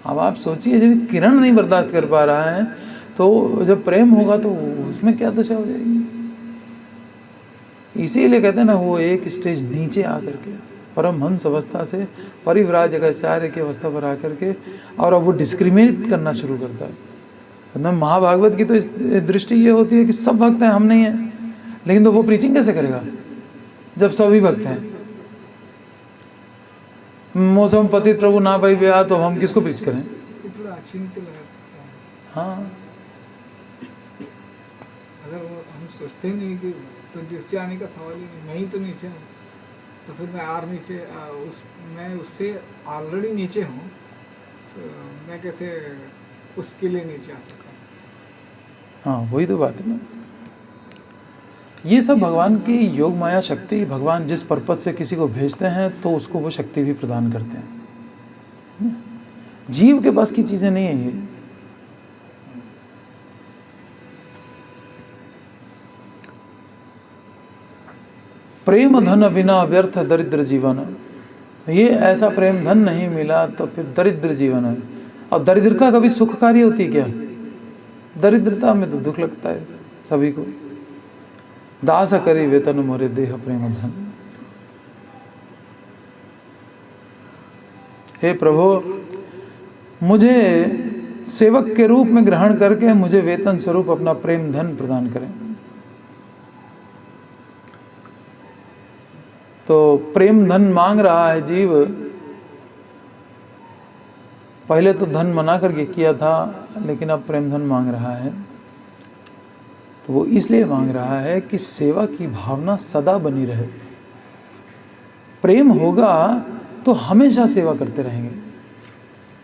[SPEAKER 2] अब आप सोचिए, जब किरण नहीं बर्दाश्त कर पा रहा है तो जब प्रेम होगा तो उसमें क्या दशा हो जाएगी। इसीलिए कहते हैं ना, वो एक स्टेज नीचे आकर के परमहंस अवस्था से परिव्राजकाचार्य की अवस्था पर आकर के, और अब वो डिस्क्रिमिनेट करना शुरू करता है। मतलब महाभागवत की तो इस दृष्टि ये होती है कि सब भक्त हैं, हम नहीं हैं। लेकिन तो वो प्रीचिंग कैसे करेगा जब सभी भक्त हैं? मौसम पतित प्रभु ना पाई बिहार, तो हम किसको प्रीच करें?
[SPEAKER 3] ये थोड़ा अचिंत्य लगता है।
[SPEAKER 2] हाँ,
[SPEAKER 3] अगर वो हम सोचते ही नहीं कि तो नीचे आने का सवाल ही नहीं, मैं ही तो नीचे हूँ, तो फिर मैं और नीचे मैं उससे ऑलरेडी नीचे हूँ, तो मैं कैसे उसके लिए नीचे आ सकता हूँ?
[SPEAKER 2] हाँ, वही तो बात है ना। ये सब भगवान की योग माया शक्ति, भगवान जिस पर्पज से किसी को भेजते हैं तो उसको वो शक्ति भी प्रदान करते हैं। जीव के पास की चीज़ें नहीं है ये। प्रेम धन बिना व्यर्थ दरिद्र जीवन। ये ऐसा प्रेम धन नहीं मिला तो फिर दरिद्र जीवन है। और दरिद्रता कभी सुखकारी होती है क्या? दरिद्रता में तो दुख लगता है सभी को। दास करी वेतन मोरे देह प्रेम धन। हे प्रभु, मुझे सेवक के रूप में ग्रहण करके मुझे वेतन स्वरूप अपना प्रेम धन प्रदान करें। तो प्रेम धन मांग रहा है जीव। पहले तो धन मना करके किया था, लेकिन अब प्रेम धन मांग रहा है। तो वो इसलिए मांग रहा है कि सेवा की भावना सदा बनी रहे। प्रेम होगा तो हमेशा सेवा करते रहेंगे,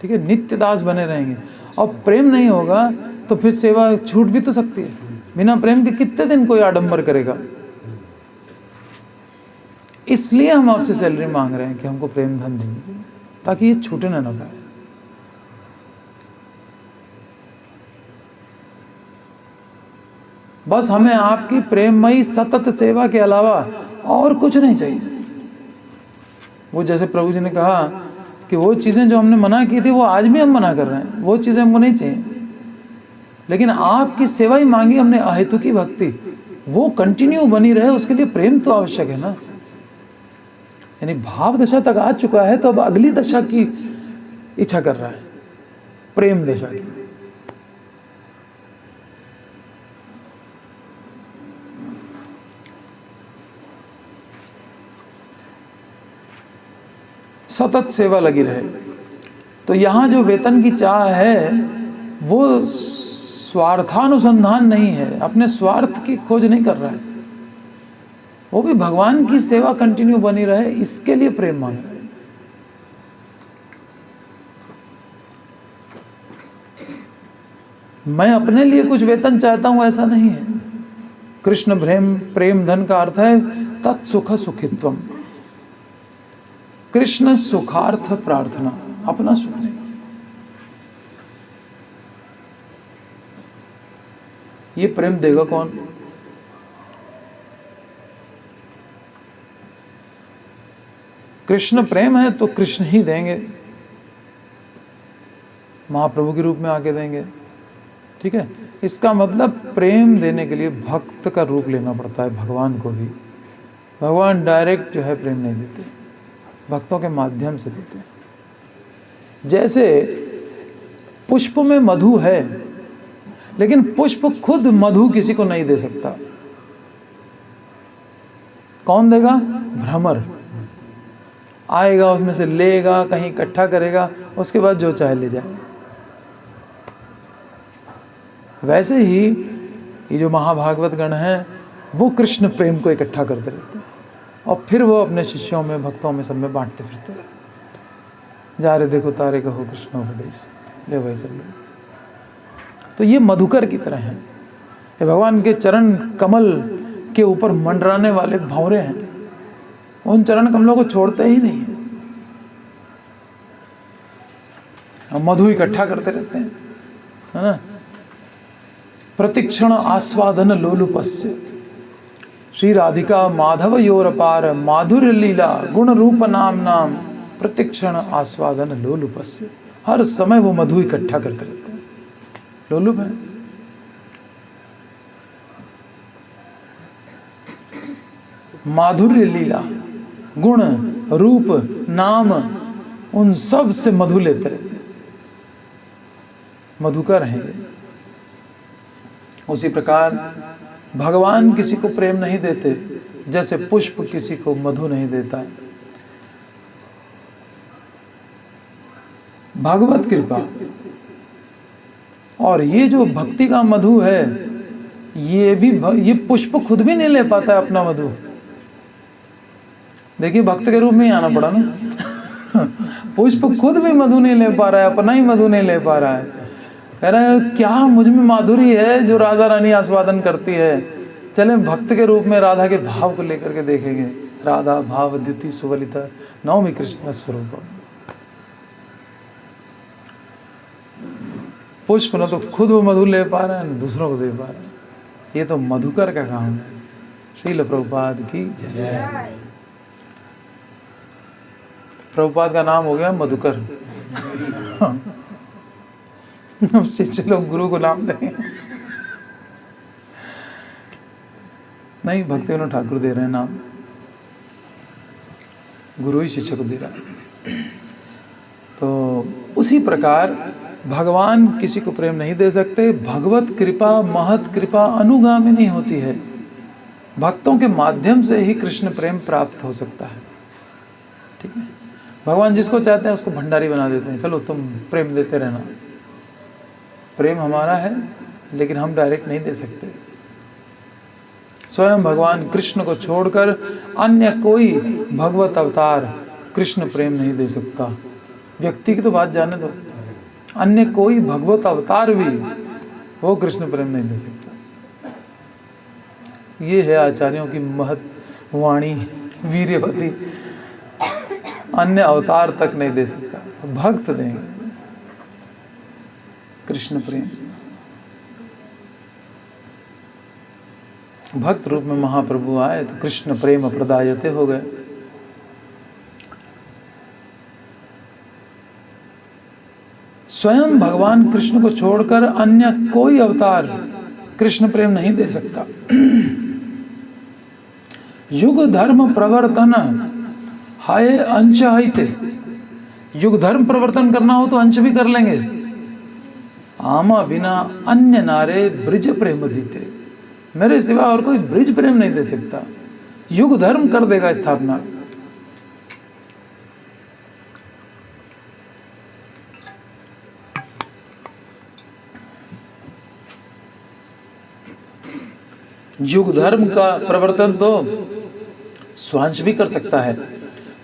[SPEAKER 2] ठीक है, नित्य दास बने रहेंगे। और प्रेम नहीं होगा तो फिर सेवा छूट भी तो सकती है। बिना प्रेम के कितने दिन कोई आडंबर करेगा। इसलिए हम आपसे सैलरी मांग रहे हैं कि हमको प्रेम धन दीजिए, ताकि ये छूटे ना पाए। बस हमें आपकी प्रेममयी सतत सेवा के अलावा और कुछ नहीं चाहिए। वो जैसे प्रभु जी ने कहा कि वो चीज़ें जो हमने मना की थी वो आज भी हम मना कर रहे हैं, वो चीज़ें हमको नहीं चाहिए, लेकिन आपकी सेवा ही मांगी हमने, अहेतु की भक्ति, वो कंटिन्यू बनी रहे, उसके लिए प्रेम तो आवश्यक है ना। यानी भाव दशा तक आ चुका है तो अब अगली दशा की इच्छा कर रहा है, प्रेम दशा की। सतत सेवा लगी रहे। तो यहाँ जो वेतन की चाह है वो स्वार्थानुसंधान नहीं है, अपने स्वार्थ की खोज नहीं कर रहा है, वो भी भगवान की सेवा कंटिन्यू बनी रहे, इसके लिए प्रेम मांग रहा है। मैं अपने लिए कुछ वेतन चाहता हूं ऐसा नहीं है। कृष्ण प्रेम धन का अर्थ है तत्सुख सुखित्वम। कृष्ण सुखार्थ प्रार्थना, अपना सुख नहीं। ये प्रेम देगा कौन? कृष्ण प्रेम है तो कृष्ण ही देंगे, महाप्रभु के रूप में आके देंगे। ठीक है, इसका मतलब प्रेम देने के लिए भक्त का रूप लेना पड़ता है भगवान को भी। भगवान डायरेक्ट जो है प्रेम नहीं देते, भक्तों के माध्यम से देते हैं। जैसे पुष्प में मधु है, लेकिन पुष्प खुद मधु किसी को नहीं दे सकता। कौन देगा? भ्रमर आएगा, उसमें से लेगा, कहीं इकट्ठा करेगा, उसके बाद जो चाहे ले जाए। वैसे ही ये जो महाभागवत गण हैं वो कृष्ण प्रेम को इकट्ठा करते रहते हैं और फिर वो अपने शिष्यों में, भक्तों में, सब में बांटते फिरते हैं। जा रे देखो तारे कहो कृष्ण उपदेश, ले भाई सब लोग। तो ये मधुकर की तरह हैं, ये भगवान के चरण कमल के ऊपर मंडराने वाले भंवरे हैं, उन चरण कमलों को छोड़ते ही नहीं है, हम मधु इकट्ठा करते रहते हैं, है ना। प्रतिक्षण आस्वादन लोलुपस्य श्री राधिका माधव योरपार माधुर्य लीला गुण रूप नाम नाम प्रतिक्षण आस्वादन लोलुपस्य। हर समय वो मधु इकट्ठा करते रहते हैं, लोलुप है। माधुर्य लीला गुण रूप नाम, उन सब से मधु लेते रहते हैं, मधुकर हैं ये। उसी प्रकार भगवान किसी को प्रेम नहीं देते जैसे पुष्प किसी को मधु नहीं देता है। भगवत कृपा और ये जो भक्ति का मधु है, ये पुष्प खुद भी नहीं ले पाता है अपना मधु। देखिए भक्त के रूप में ही आना पड़ा ना। पुष्प खुद भी मधु नहीं ले पा रहा है, अपना ही मधु नहीं ले पा रहा है। कह रहा है क्या मुझ में माधुरी है जो राधा रानी आस्वादन करती है, चले भक्त के रूप में राधा के भाव को लेकर के देखेंगे। राधा भाव द्युति सुवलिता नवमी कृष्ण स्वरूप। पुष्प न तो खुद वो मधु ले पा रहा है न दूसरों को दे पा रहा है, ये तो मधुकर का काम है। श्रील प्रभुपाद की जय। प्रभुपाद का नाम हो गया मधुकर। शिष्य लोग गुरु को नाम देंगे, नहीं भक्तिविनोद ठाकुर दे रहे हैं नाम, गुरु ही शिष्य को दे रहा है। तो उसी प्रकार भगवान किसी को प्रेम नहीं दे सकते। भगवत कृपा महत कृपा अनुगामिनी होती है, भक्तों के माध्यम से ही कृष्ण प्रेम प्राप्त हो सकता है। ठीक है, भगवान जिसको चाहते हैं उसको भंडारी बना देते हैं, चलो तुम प्रेम देते रहना। प्रेम हमारा है लेकिन हम डायरेक्ट नहीं दे सकते। स्वयं भगवान कृष्ण को छोड़कर अन्य कोई भगवत अवतार कृष्ण प्रेम नहीं दे सकता। व्यक्ति की तो बात जाने दो, अन्य कोई भगवत अवतार भी वो कृष्ण प्रेम नहीं दे सकता। ये है आचार्यों की महत वाणी, वीर्यवती। अन्य अवतार तक नहीं दे सकता, भक्त देंगे कृष्ण प्रेम। भक्त रूप में महाप्रभु आए तो कृष्ण प्रेम प्रदायते हो गए। स्वयं भगवान कृष्ण को छोड़कर अन्य कोई अवतार कृष्ण प्रेम नहीं दे सकता। युग धर्म प्रवर्तन हाय अंश हाइते, युग धर्म प्रवर्तन करना हो तो अंश भी कर लेंगे। आमा बिना अन्य नारे ब्रिज प्रेम दीते, मेरे सिवा और कोई ब्रिज प्रेम नहीं दे सकता। युग धर्म कर देगा स्थापना। युग धर्म का प्रवर्तन तो स्वांश भी कर सकता है,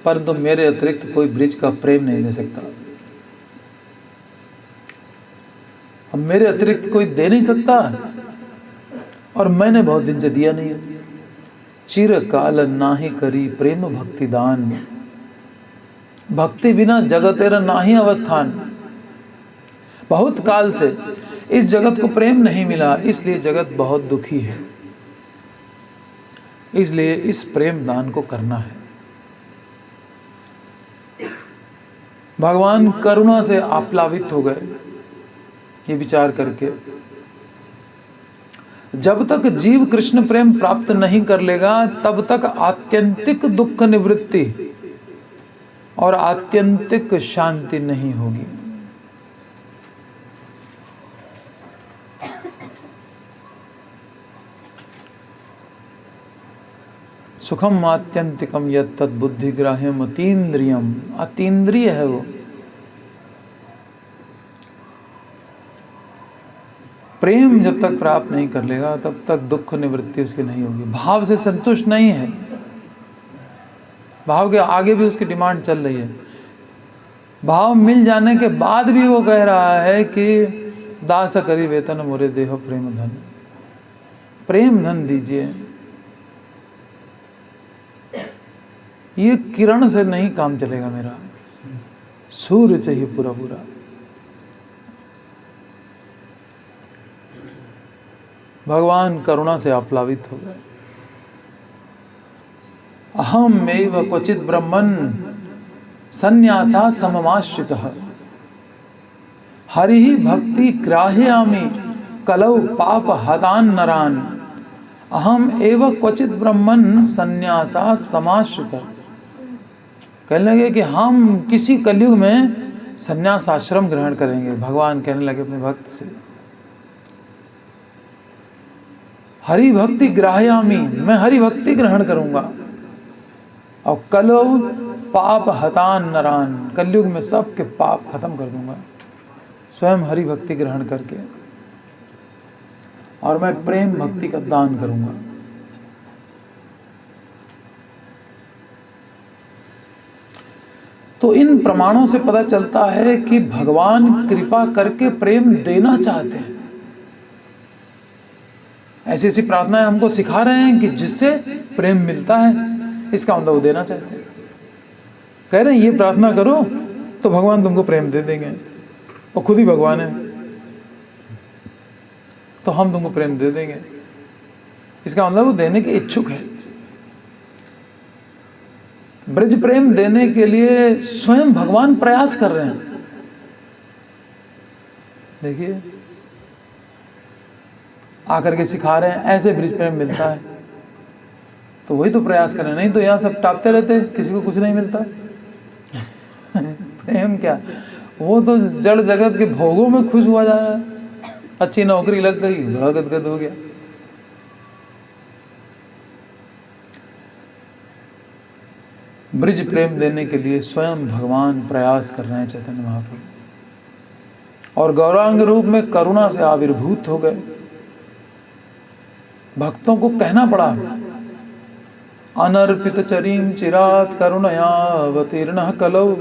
[SPEAKER 2] परंतु मेरे अतिरिक्त कोई ब्रिज का प्रेम नहीं दे सकता। अब मेरे अतिरिक्त कोई दे नहीं सकता और मैंने बहुत दिन से दिया नहीं। चिर काल नाही करी प्रेम भक्ति दान, भक्ति बिना जगतेरा नाही अवस्थान। बहुत काल से इस जगत को प्रेम नहीं मिला, इसलिए जगत बहुत दुखी है। इसलिए इस प्रेम दान को करना है। भगवान करुणा से आप्लावित हो गए ये विचार करके। जब तक जीव कृष्ण प्रेम प्राप्त नहीं कर लेगा तब तक आत्यंतिक दुख निवृत्ति और आत्यंतिक शांति नहीं होगी। सुखम आत्यंतिकम यत् तत् बुद्धिग्राह्यम अतीन्द्रियम, अतीन्द्रिय है वो। प्रेम जब तक प्राप्त नहीं कर लेगा तब तक दुख निवृत्ति उसकी नहीं होगी। भाव से संतुष्ट नहीं है, भाव के आगे भी उसकी डिमांड चल रही है। भाव मिल जाने के बाद भी वो कह रहा है कि दास करी वेतन मोरे देह प्रेम धन, प्रेम धन दीजिए। ये किरण से नहीं काम चलेगा मेरा, सूर्य चाहिए पूरा पूरा। भगवान करुणा से आप्लावित हो गए। अहम एव क्वचित ब्रह्मन् संन्यासा सममाश्रितः, हरि भक्ति ग्राह्यामि कलौ पाप हतान् नरान्। अहम एव क्वचित ब्रह्मन् संन्यासा समाश्रितः, कहने लगे कि हम किसी कलयुग में संन्यास आश्रम ग्रहण करेंगे। भगवान कहने लगे अपने भक्त से, हरि भक्ति ग्राह्यामि, मैं हरि भक्ति ग्रहण करूंगा। और कलौ पाप हतान नरान, कलयुग में सबके पाप खत्म कर दूंगा स्वयं हरि भक्ति ग्रहण करके, और मैं प्रेम भक्ति का दान करूंगा। तो इन प्रमाणों से पता चलता है कि भगवान कृपा करके प्रेम देना चाहते हैं। ऐसी ऐसी प्रार्थनाएं हमको सिखा रहे हैं कि जिससे प्रेम मिलता है, इसका मतलब वो देना चाहते हैं। कह रहे हैं ये प्रार्थना करो तो भगवान तुमको प्रेम दे देंगे, वो खुद ही भगवान है, तो हम तुमको प्रेम दे देंगे। इसका मतलब वो देने के इच्छुक है। ब्रज प्रेम देने के लिए स्वयं भगवान प्रयास कर रहे हैं। देखिए, आकर के सिखा रहे हैं ऐसे ब्रज प्रेम मिलता है, तो वही तो प्रयास कर रहे हैं। नहीं तो यहाँ सब टापते रहते, किसी को कुछ नहीं मिलता। प्रेम क्या, वो तो जड़ जगत के भोगों में खुश हुआ जा रहा है। अच्छी नौकरी लग गई, बड़ा गदगद हो गया। ब्रज प्रेम देने के लिए स्वयं भगवान प्रयास कर रहे हैं चैतन्य महाप्रभु, और गौरांग रूप में करुणा से आविर्भूत हो गए। भक्तों को कहना पड़ा, अनर्पित चरीम चिरात करुणया अवतीर्ण कलौ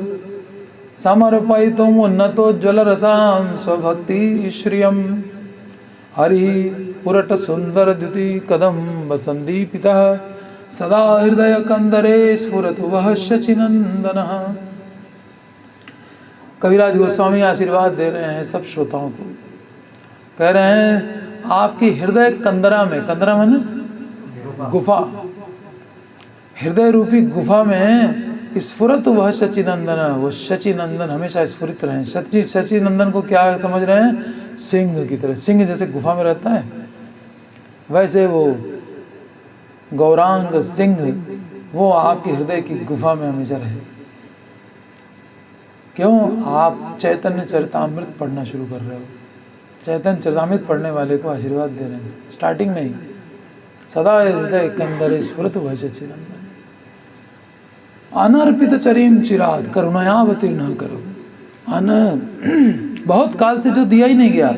[SPEAKER 2] समर्पयितुम उन्नतो ज्वल रसाम स्वभक्ति श्रियम। हरि पुरट सुंदर द्युति कदम संदीपितः सदा हृदय कंदरे स्फुरतु वह शचिनंदनः। कविराज गोस्वामी आशीर्वाद दे रहे हैं सब श्रोताओं को, कह रहे हैं आपकी हृदय कंदरा में, कंदरा माने गुफा, हृदय रूपी गुफा में स्फुरत वह सचिनंदन, वो सचिनंदन हमेशा स्फुरित रहे। सचिनंदन को क्या समझ रहे हैं? सिंह की तरह, सिंह जैसे गुफा में रहता है वैसे वो गौरांग सिंह वो आपके हृदय की गुफा में हमेशा रहे। क्यों? आप चैतन्य चरितामृत पढ़ना शुरू कर रहे हो। चैतन्य चरितामृत पढ़ने वाले को आशीर्वाद दे रहे हैं स्टार्टिंग में ही, सदा हृदय कंदर स्फुरत वह सचिनंदन, अनर्पित चरीम चिराद करुणायावतीर्ण करो। बहुत काल से जो दिया ही नहीं गया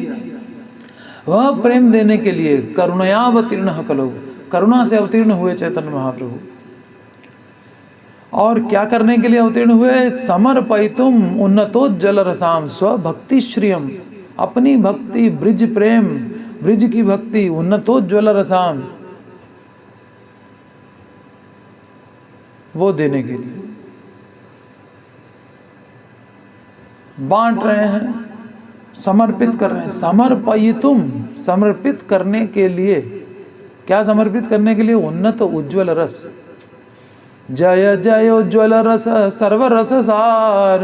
[SPEAKER 2] वह प्रेम देने के लिए करुणायावतीर्ण करो, करुणा से अवतीर्ण हुए चैतन्य महाप्रभु। और क्या करने के लिए अवतीर्ण हुए? समर्पयितुम उन्नतोज्जल रसाम स्वभक्ति श्रियम, अपनी भक्ति ब्रिज प्रेम, ब्रिज की भक्ति उन्नतोज्ज्वल रसाम वो देने के लिए बांट रहे हैं, समर्पित कर रहे हैं। समर्पयितुम, समर्पित करने के लिए, क्या समर्पित करने के लिए? उन्नत उज्ज्वल रस, जय जय उज्ज्वल रस सर्व रस सार,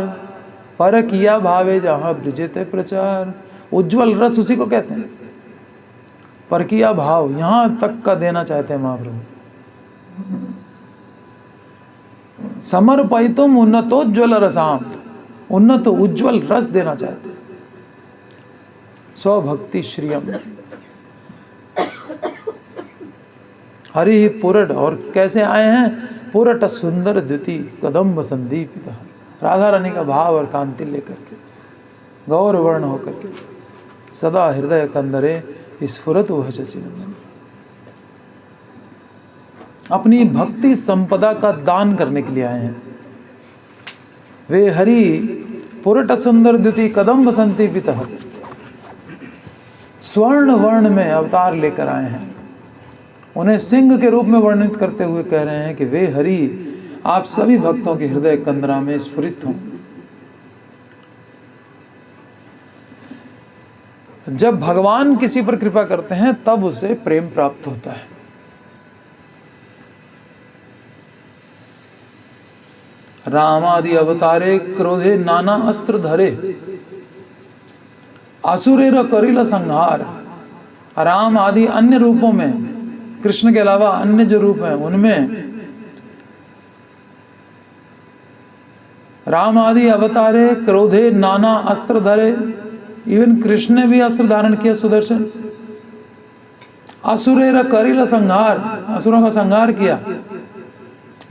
[SPEAKER 2] पर किया भावे जहां ब्रिजेते प्रचार। उज्ज्वल रस उसी को कहते हैं, पर किया भाव यहां तक का देना चाहते हैं महाप्रभु। समर्पयितुम उन्नतोज्ज्वल रसाम, उन्नत उज्ज्वल रस देना चाहते हैं। स्वभक्ति श्रियम हरि पुरट, और कैसे आए हैं? पुरट सुंदर द्युति कदम्ब संदीपित, राधा रानी का भाव और कांति लेकर के, गौर वर्ण होकर के, सदा हृदय कंदरे स्फुरत वह सचिनंदन, अपनी भक्ति संपदा का दान करने के लिए आए हैं। वे हरि पुरट सुंदर द्युति कदम्ब संदीपित, स्वर्ण वर्ण में अवतार लेकर आए हैं। उन्हें सिंह के रूप में वर्णित करते हुए कह रहे हैं कि वे हरि आप सभी भक्तों के हृदय कंदरा में स्फुरित हों। जब भगवान किसी पर कृपा करते हैं तब उसे प्रेम प्राप्त होता है। रामादि अवतारे क्रोधे नाना अस्त्र धरे, असुरेर करिल संहार। राम आदि अन्य रूपों में, कृष्ण के अलावा अन्य जो रूप हैं उनमें राम आदि अवतारे क्रोधे नाना अस्त्र धरे, इवन कृष्ण ने भी अस्त्र धारण किया सुदर्शन। असुरेर करिल संहार, असुरों का संहार किया।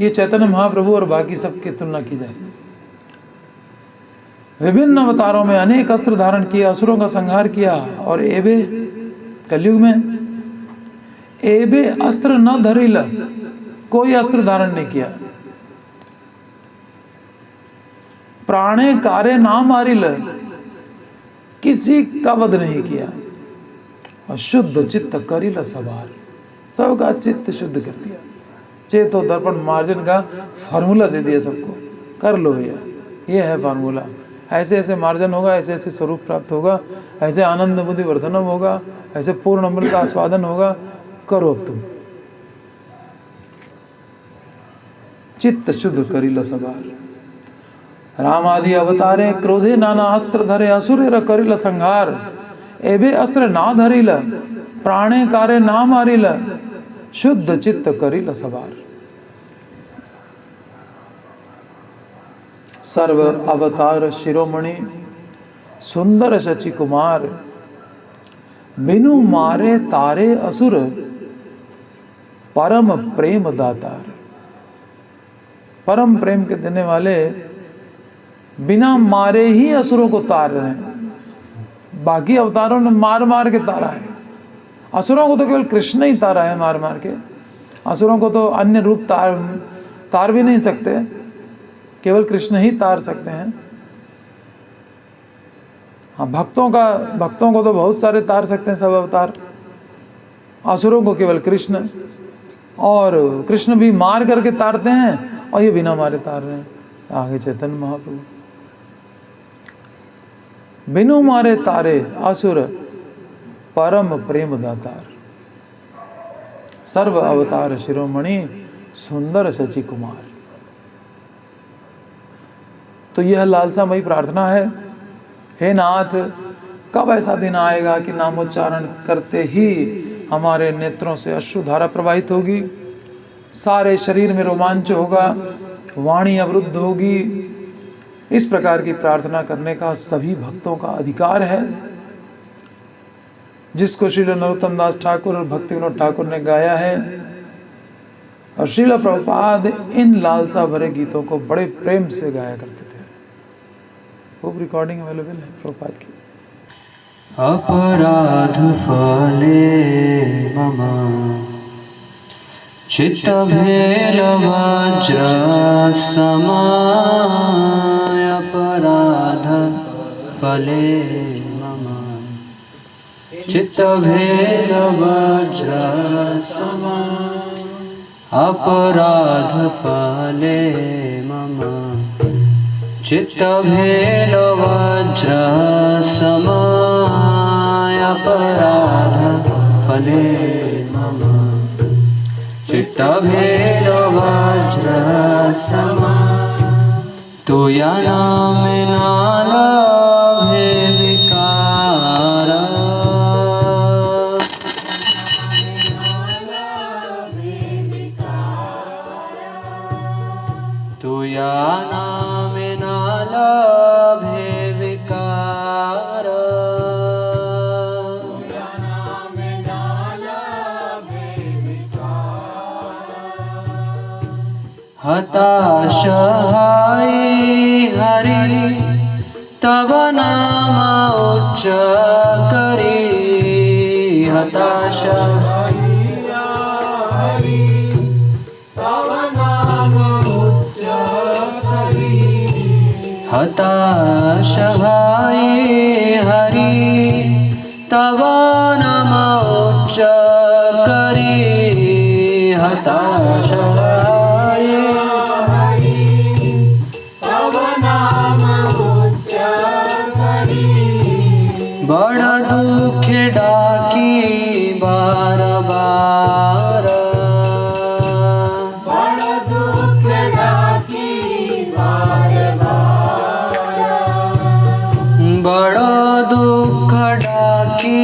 [SPEAKER 2] ये चैतन्य महाप्रभु और बाकी सबकी तुलना की जाए, विभिन्न अवतारों में अनेक अस्त्र धारण किए, असुरों का संहार किया। और एबे कलयुग में एबे अस्त्र न धरिल, कोई अस्त्र धारण नहीं किया। प्राणे कारे ना मारिल, किसी का वध नहीं किया। और शुद्ध चित्त करिल सवार, सबका चित्त शुद्ध कर दिया। चेतो दर्पण मार्जन का फार्मूला दे दिया सबको, कर लो भैया, ये है फार्मूला। ऐसे ऐसे मार्जन होगा, ऐसे ऐसे स्वरूप प्राप्त होगा, ऐसे आनंद बुद्धि वर्धनम होगा, ऐसे पूर्ण अमृत का आस्वादन होगा। करो अब तुम, चित्त शुद्ध करिल सवार। राम आदि अवतारे क्रोधे नाना अस्त्र धरे, असुरेर करिल संहार। एबे अस्त्र ना धरिल, प्राणे कारे ना मारिल, शुद्ध चित्त करिल सवार। सर्व अवतार शिरोमणि सुंदर शचि कुमार, बिनु मारे तारे असुर, परम प्रेम दातार। परम प्रेम के देने वाले बिना मारे ही असुरों को तार रहे हैं। बाकी अवतारों ने मार मार के तारा है, असुरों को तो केवल कृष्ण ही तारा है मार मार के। असुरों को तो अन्य रूप तार भी नहीं सकते, केवल कृष्ण ही तार सकते हैं। हाँ, भक्तों को तो बहुत सारे तार सकते हैं सब अवतार, असुरों को केवल कृष्ण। और कृष्ण भी मार करके तारते हैं और ये बिना मारे तार रहे हैं। आगे चैतन्य महाप्रभु, बिनु मारे तारे असुर, परम प्रेम दातार। सर्व अवतार शिरोमणि सुंदर सची कुमार। तो यह लालसामयी प्रार्थना है, हे नाथ कब ऐसा दिन आएगा कि नामोच्चारण करते ही हमारे नेत्रों से अश्रुधारा प्रवाहित होगी, सारे शरीर में रोमांच होगा, वाणी अवरुद्ध होगी। इस प्रकार की प्रार्थना करने का सभी भक्तों का अधिकार है, जिसको श्रील नरोत्तम दास ठाकुर और भक्ति विनोद ठाकुर ने गाया है। और श्रील प्रभुपाद इन लालसा भरे गीतों को बड़े प्रेम से गाया करते थे। वो रिकॉर्डिंग अवेलेबल है प्रभुपाद की।
[SPEAKER 4] अपराध फले मम चित्त भेल वज्र समाय, अपराध फले मम चित्त भेल वज्र समाय, अपराध फले मम चित्त भेल वज्र समाय, अपराध फले मम चित्त भेल वज्र समाय, तुया नाम न लभे विकार, तुया नाम न लभे विकार, हताश हाय हरि तब नाम उच्च करी, हताश हताश हाय हरि तब नाम उच्च करी, हताश हाय बड़ दुख डाकी बार बार,
[SPEAKER 1] बड़ दुख डाकी बार बार,
[SPEAKER 4] बड़ दुख डाकी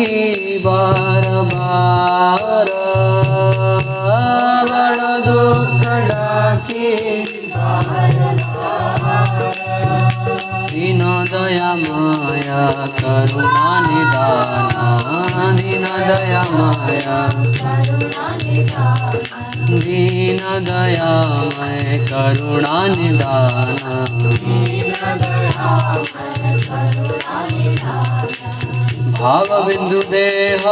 [SPEAKER 4] बार बार, बड़ दुख डाकी
[SPEAKER 1] बार बार,
[SPEAKER 4] दीन दया माया करुणा निदान, दीन दया माया दीन दया मय करुणा निदान, भाव बिंदु देह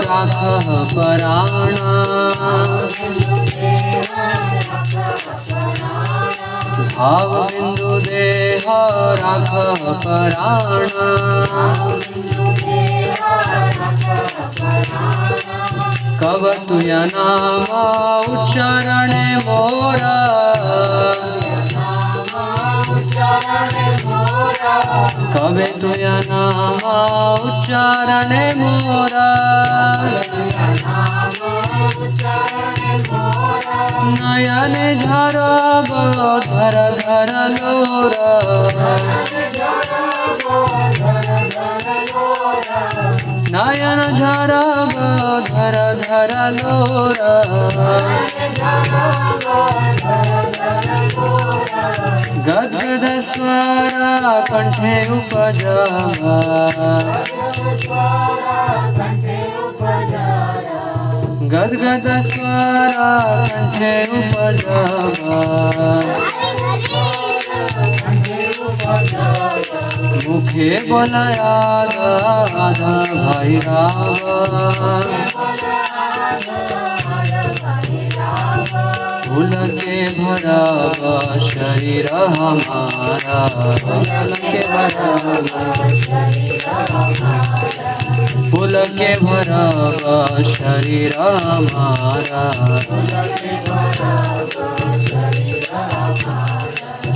[SPEAKER 4] राखह पराणा, भाव बिंदु देह राखह पराणा, कब तुया नाम उच्चारण मोरा, कब तुया नाम उच्चारण मोरा, नयन झरब धर धर लोरा, नयन झरब धर धर लोरा, गद्गद स्वरा कंठे उपजावा, गद्गद स्वरा कंठे उपजावा, मुखे बोलया दादा भाई रावा, फूल के भरावा शरीर हमारा, फूल के भरावा फूल के भरावा शरीर हमारा,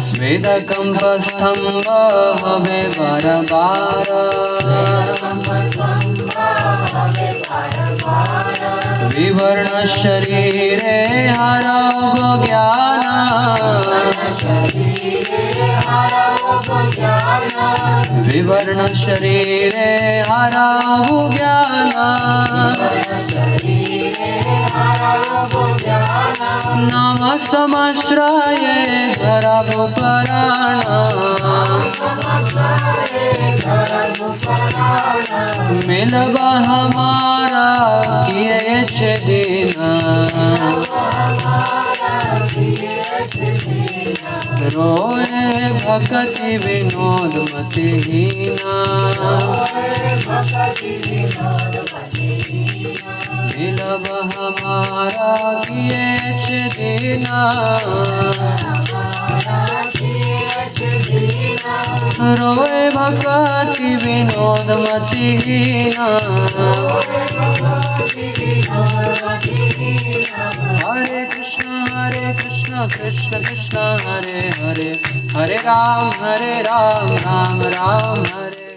[SPEAKER 4] स्वेद कंप स्तंभ हवे बार बार, विवर्ण शरीरे हरौ ज्ञान विवर्ण शरीरे हरौ ज्ञान नाम समाश्रये धरमुपराण मिलवा हमारा किए छे दीना रोए भक्ति विनोद मतिहीना मिलवा हमारा किए छे दीना रोए भक्ति विनोद मतिहीना हरे कृष्ण कृष्ण कृष्ण हरे हरे हरे राम राम राम हरे